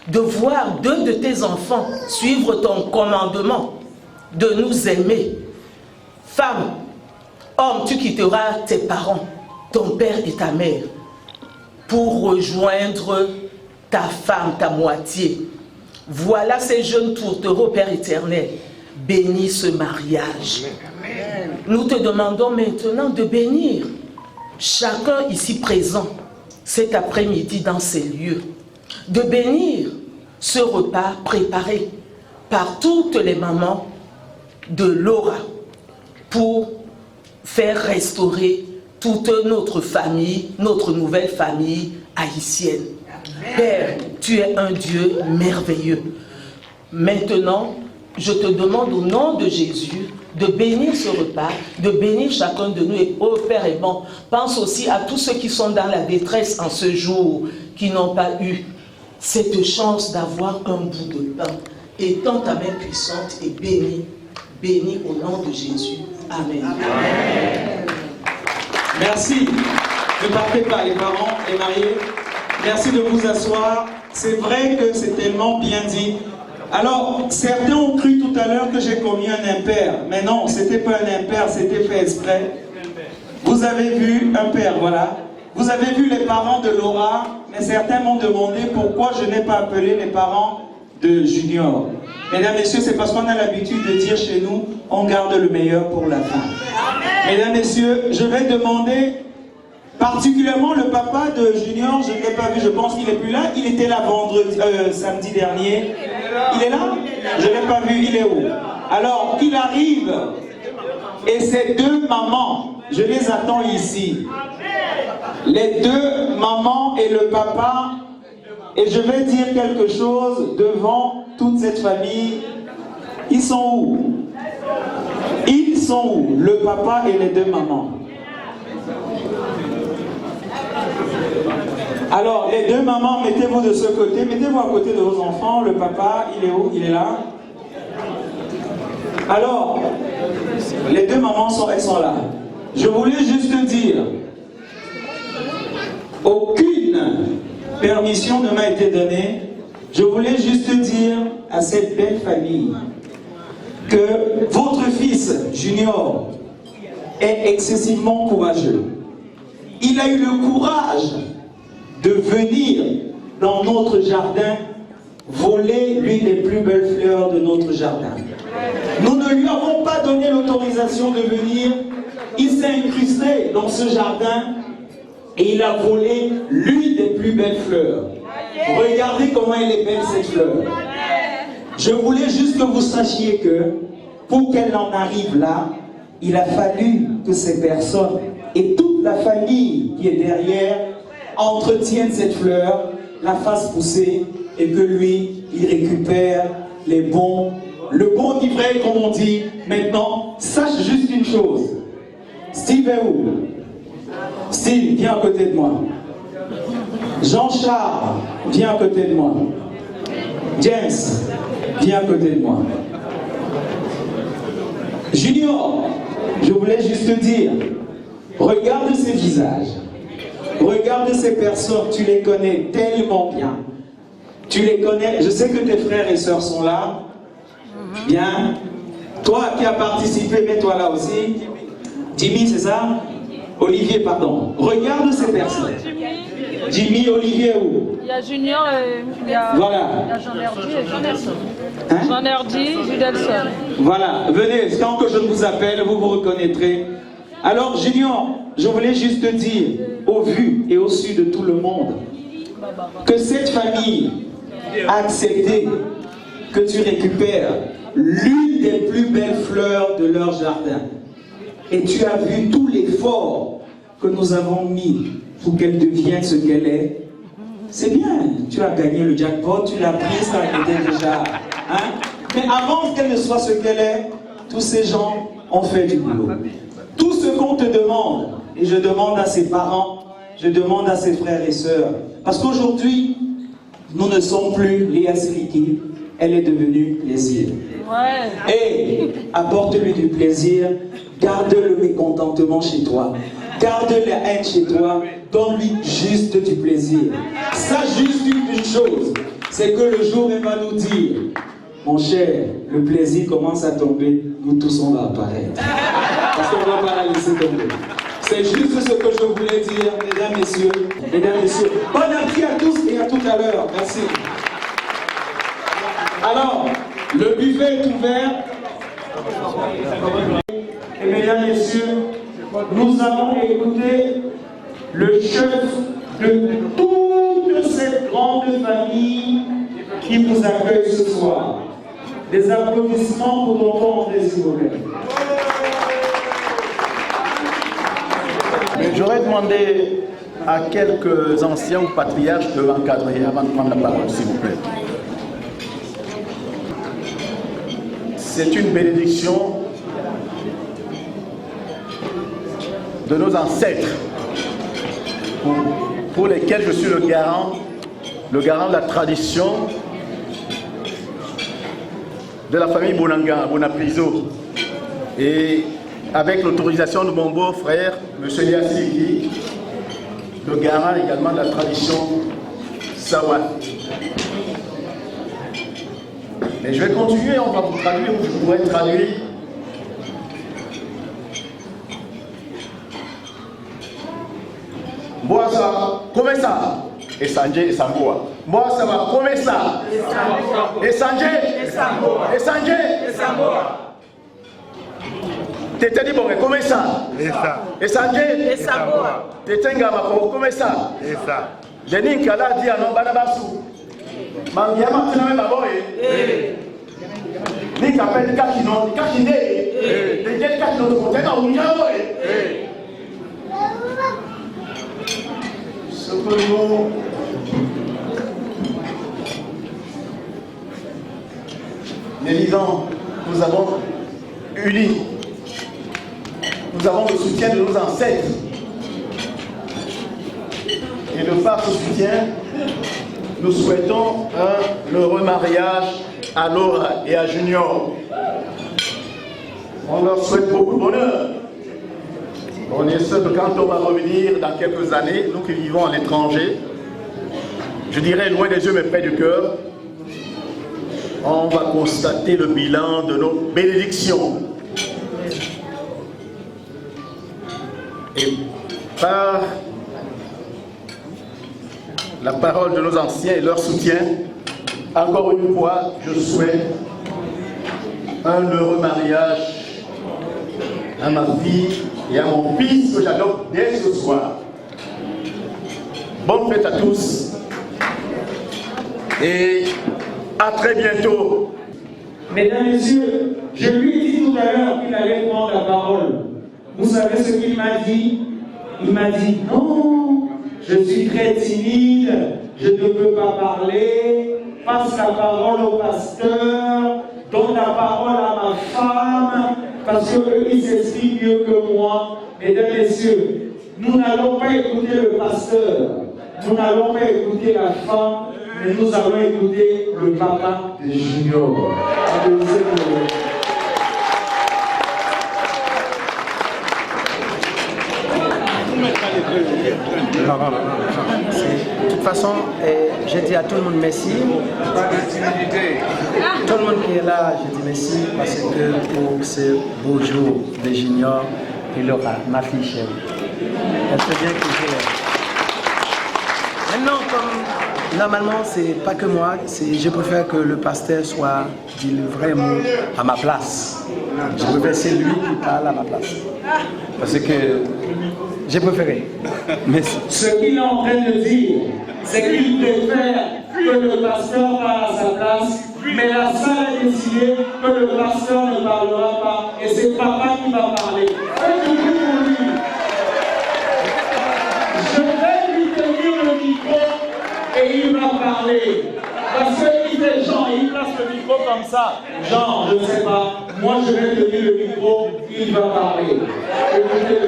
de voir deux de tes enfants suivre ton commandement, de nous aimer. Femme, homme, tu quitteras tes parents, ton père et ta mère, pour rejoindre ta femme, ta moitié. Voilà ces jeunes tourtereaux, Père éternel. Bénis ce mariage. Amen. Nous te demandons maintenant de bénir chacun ici présent cet après-midi dans ces lieux. De bénir ce repas préparé par toutes les mamans de Laura pour faire restaurer toute notre famille, notre nouvelle famille haïtienne. Père, tu es un Dieu merveilleux. Maintenant, je te demande au nom de Jésus de bénir ce repas, de bénir chacun de nous. Et ô Père est bon, pense aussi à tous ceux qui sont dans la détresse en ce jour, qui n'ont pas eu cette chance d'avoir un bout de pain. Étends ta main puissante et bénis bénis au nom de Jésus. Amen. Merci. Ne partez pas, les parents, les mariés. Merci de vous asseoir. C'est vrai que c'est tellement bien dit. Alors, certains ont cru tout à l'heure que j'ai commis un impair. Mais non, c'était pas un impair, c'était fait exprès. Vous avez vu un père, voilà. Vous avez vu les parents de Laura, mais certains m'ont demandé pourquoi je n'ai pas appelé les parents de Junior. Mesdames, Messieurs, c'est parce qu'on a l'habitude de dire chez nous, on garde le meilleur pour la fin. Mesdames, Messieurs, je vais demander particulièrement le papa de Junior, je ne l'ai pas vu, je pense qu'il n'est plus là. Il était là samedi dernier. Il est là? Je ne l'ai pas vu, il est où? Alors, qu'il arrive, et ces deux mamans, je les attends ici. Les deux mamans et le papa, et je vais dire quelque chose devant toute cette famille. Ils sont où? Ils sont où? Le papa et les deux mamans. Alors, les deux mamans, mettez-vous de ce côté, mettez-vous à côté de vos enfants. Le papa, il est où? Il est là. Alors, les deux mamans, elles sont là. Je voulais juste dire, aucune permission ne m'a été donnée. Je voulais juste dire à cette belle famille que votre fils, Junior, est excessivement courageux. Il a eu le courage de venir dans notre jardin voler l'une des plus belles fleurs de notre jardin. Nous ne lui avons pas donné l'autorisation de venir. Il s'est incrusté dans ce jardin et il a volé l'une des plus belles fleurs. Regardez comment elle est belle cette fleur. Je voulais juste que vous sachiez que pour qu'elle en arrive là, il a fallu que ces personnes et toute la famille qui est derrière entretiennent cette fleur, la fassent pousser et que lui, il récupère le bon livret, comme on dit. Maintenant, sache juste une chose. Steve est où? Steve, viens à côté de moi. Jean-Charles, viens à côté de moi. James, viens à côté de moi. Junior, je voulais juste te dire, regarde ces visages. Regarde ces personnes, tu les connais tellement bien. Tu les connais, je sais que tes frères et sœurs sont là. Bien. Toi qui as participé, mets-toi là aussi. Jimmy, c'est ça? Olivier, pardon. Regarde ces personnes. Jimmy, Olivier, où? Il y a Junior et il y a, voilà. Il y a Jean-Erdi et Jean-Nelson. Jean-Erdi, Judelson. Voilà, venez, quand que je vous appelle, vous vous reconnaîtrez. Alors, Junior, je voulais juste te dire, au vu et au su de tout le monde, que cette famille a accepté que tu récupères l'une des plus belles fleurs de leur jardin. Et tu as vu tout l'effort que nous avons mis pour qu'elle devienne ce qu'elle est. C'est bien, tu as gagné le jackpot, tu l'as prise quand elle était déjà. Hein? Mais avant qu'elle ne soit ce qu'elle est, tous ces gens ont fait du boulot. Tout ce qu'on te demande, et je demande à ses parents, je demande à ses frères et sœurs, parce qu'aujourd'hui, nous ne sommes plus Léa Siliki, elle est devenue plaisir. Ouais. Et apporte-lui du plaisir, garde le mécontentement chez toi, garde la haine chez toi, donne-lui juste du plaisir. Sache juste une chose, c'est que le jour elle va nous dire, mon cher, le plaisir commence à tomber, nous tous on va apparaître. Parce qu'on ne va pas la laisser tomber. C'est juste ce que je voulais dire, mesdames, messieurs. Mesdames, messieurs. Bon appétit à tous et à tout à l'heure. Merci. Alors, le buffet est ouvert. Et mesdames, messieurs, nous allons écouter le chef de toute cette grande famille qui vous accueille ce soir. Des applaudissements pour notre André, s'il vous plaît. J'aurais demandé à quelques anciens ou patriarches de l'encadrer avant de prendre la parole, s'il vous plaît. C'est une bénédiction de nos ancêtres pour lesquels je suis le garant de la tradition de la famille Bonanga, Bonapriso. Et avec l'autorisation de mon beau-frère, M. Yassi, le garant également de la tradition Sawa. Mais je vais continuer, on va vous traduire, ou je pourrais traduire. Moi ça va, comment ça? Et Sanjay et Samboa. Moi ça va, comment ça? Et Sanjay et Samboa. Et Sanjay et Samboa. T'étais dit bon, mais comment ça? Et Sanjay et Samboa. T'étais ngama, comment ça? Et ça. Denis Kala dit à non banabasu. Mangiama tu n'as même pas boy. Ni kapel kakino, kakine. Ni quel kakino de côté na unjabo. Ce que nous les vivants, nous avons unis. Nous avons le soutien de nos ancêtres. Et de par ce soutien, nous souhaitons un heureux mariage à Laura et à Junior. On leur souhaite beaucoup de bonheur. On est sûr que quand on va revenir dans quelques années, nous qui vivons à l'étranger, je dirais loin des yeux mais près du cœur, on va constater le bilan de nos bénédictions. Et par la parole de nos anciens et leur soutien, encore une fois, je souhaite un heureux mariage à ma fille et à mon fils que j'adopte dès ce soir. Bonne fête à tous et à très bientôt. Mesdames, Messieurs, je lui ai dit tout à l'heure qu'il allait prendre la parole. Vous savez ce qu'il m'a dit? Il m'a dit non, je suis très timide, je ne peux pas parler, passe la parole au pasteur, donne la parole à ma femme, parce qu'eux, ils s'expriment mieux que moi. Mesdames, Messieurs, nous n'allons pas écouter le pasteur, nous n'allons pas écouter la femme, mais nous allons écouter le papa de Junior. Non. De toute façon, je dis à tout le monde merci. Tout le monde qui est là, je dis merci parce que pour ce beau jour de Junior, il aura ma fille chérie. Elle sait bien que je l'aime. Maintenant, comme normalement, c'est pas que moi, je préfère que le pasteur soit dit le vrai mot à ma place. Je préfère c'est lui qui parle à ma place. Parce que j'ai préféré. Merci. Ce qu'il est en train de dire, c'est qu'il préfère que le pasteur parle à sa place, mais la salle a décidé que le pasteur ne parlera pas, et c'est papa qui va parler. Faites du bruit pour lui. Je vais lui tenir le micro et il va parler. Parce qu'il fait genre, il place le micro comme ça. Genre, je ne sais pas. Moi, je vais tenir le micro, il va parler. Écoutez-le.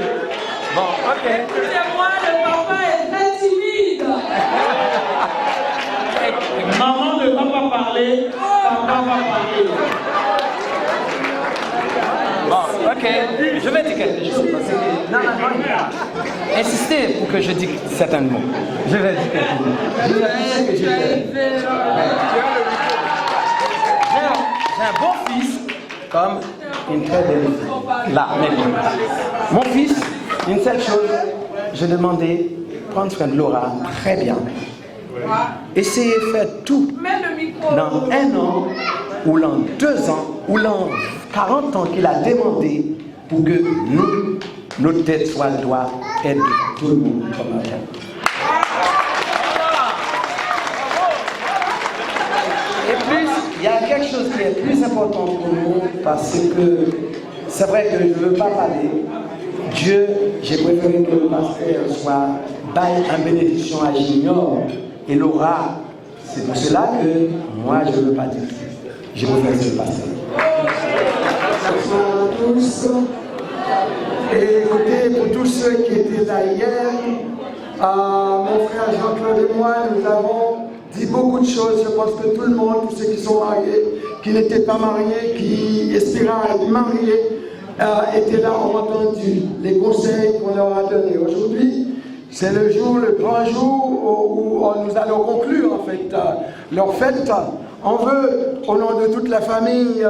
Bon, ok. Écoutez-moi, le papa est très timide. Maman ne va pas parler, papa va parler. Bon, ok. Je vais dire quelque chose parce que normalement, il a insisté pour que je dise certains mots. Je vais dire quelque chose. Je vais dire que j'ai un bon fils comme une très belle fille. Là, maintenant. Mon fils, une seule chose, je demandais prendre soin de Laura très bien. Essayez de faire tout dans 1 an, ou dans 2 ans, ou dans 40 ans qu'il a demandé pour que nous, notre tête soit le doigt et de tout le monde comme rien. Et plus, il y a quelque chose qui est plus important pour nous parce que c'est vrai que je ne veux pas parler. Dieu, j'ai préféré que le pasteur soit bail en bénédiction à Junior et Laura. C'est pour cela que moi je ne veux pas dire. Je préfère que le pasteur. Bonsoir à tous. Et écoutez, pour tous ceux qui étaient là hier, mon frère Jean-Claude et moi, nous avons dit beaucoup de choses. Je pense que tout le monde, tous ceux qui sont mariés, qui n'étaient pas mariés, qui espéraient être mariés, étaient là, ont entendu les conseils qu'on leur a donnés. Aujourd'hui, c'est le jour, le grand jour où nous allons conclure en fait leur fête. On veut, au nom de toute la famille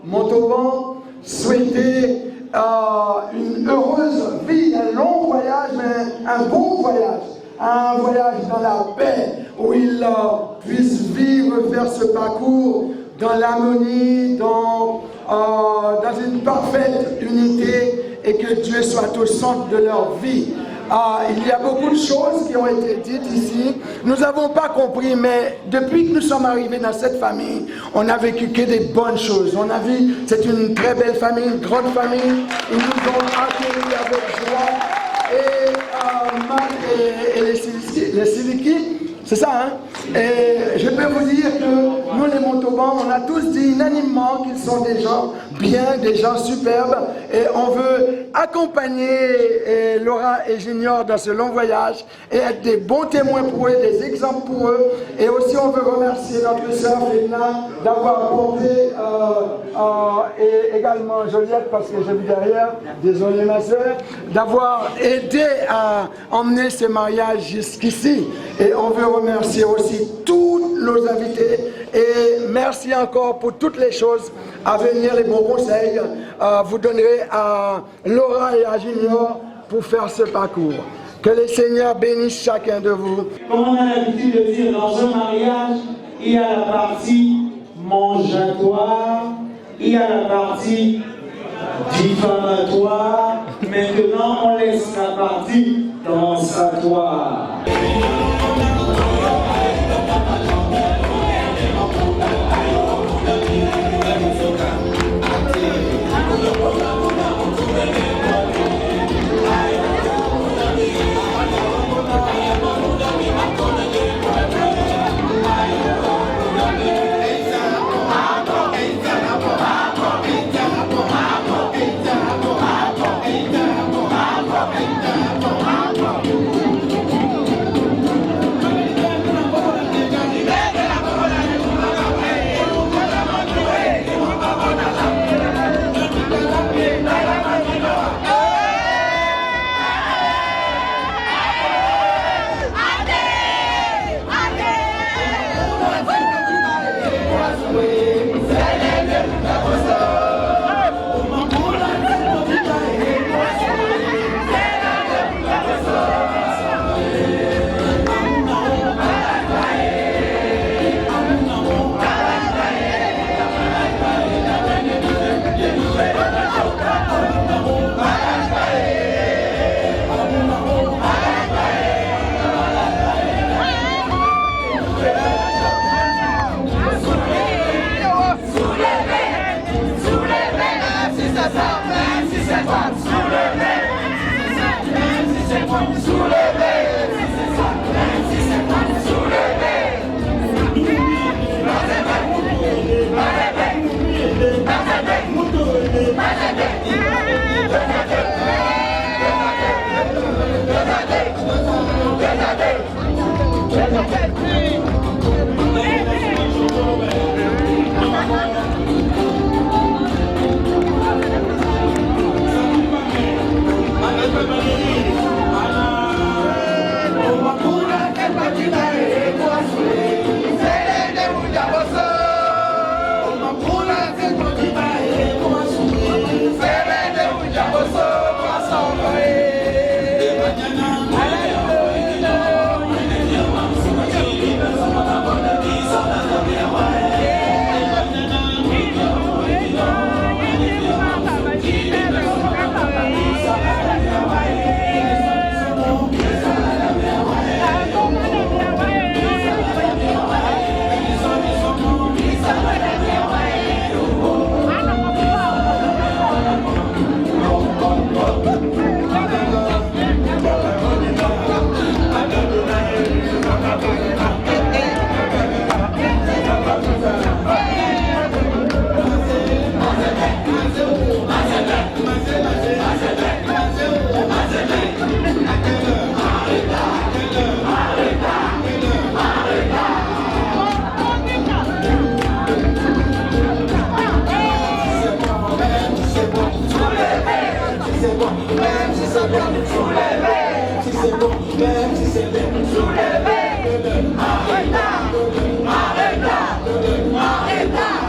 Montauban, souhaiter une heureuse vie, un long voyage, mais un bon voyage. Un voyage dans la paix, où ils puissent vivre, faire ce parcours dans l'harmonie, dans une parfaite unité, et que Dieu soit au centre de leur vie. Il y a beaucoup de choses qui ont été dites ici. Nous n'avons pas compris, mais depuis que nous sommes arrivés dans cette famille, on n'a vécu que des bonnes choses. On a vu, c'est une très belle famille, une grande famille. Ils nous ont accueillis avec joie. Et Marc et les Siliki, c'est ça, hein? Et je peux vous dire que nous, les Montauban, on a tous dit unanimement qu'ils sont des gens bien, des gens superbes, et on veut accompagner Laura et Junior dans ce long voyage et être des bons témoins pour eux, des exemples pour eux. Et aussi, on veut remercier notre sœur Fédina d'avoir apporté, et également Joliette, parce que j'ai vu derrière, désolé ma sœur, d'avoir aidé à emmener ce mariage jusqu'ici. Et on veut remercier aussi tous nos invités et merci encore pour toutes les choses à venir, les bons conseils. Vous donnerez à Laura et à Junior pour faire ce parcours. Que le Seigneur bénisse chacun de vous. Comme on a l'habitude de dire dans un mariage, il y a la partie mangeatoire, il y a la partie diffamatoire. Maintenant, on laisse la partie dansatoire. c'est bon, même si c'est bien nous soulever. Si c'est bon, même si c'est bien nous soulever. Arrête là, arrête là, arrête là.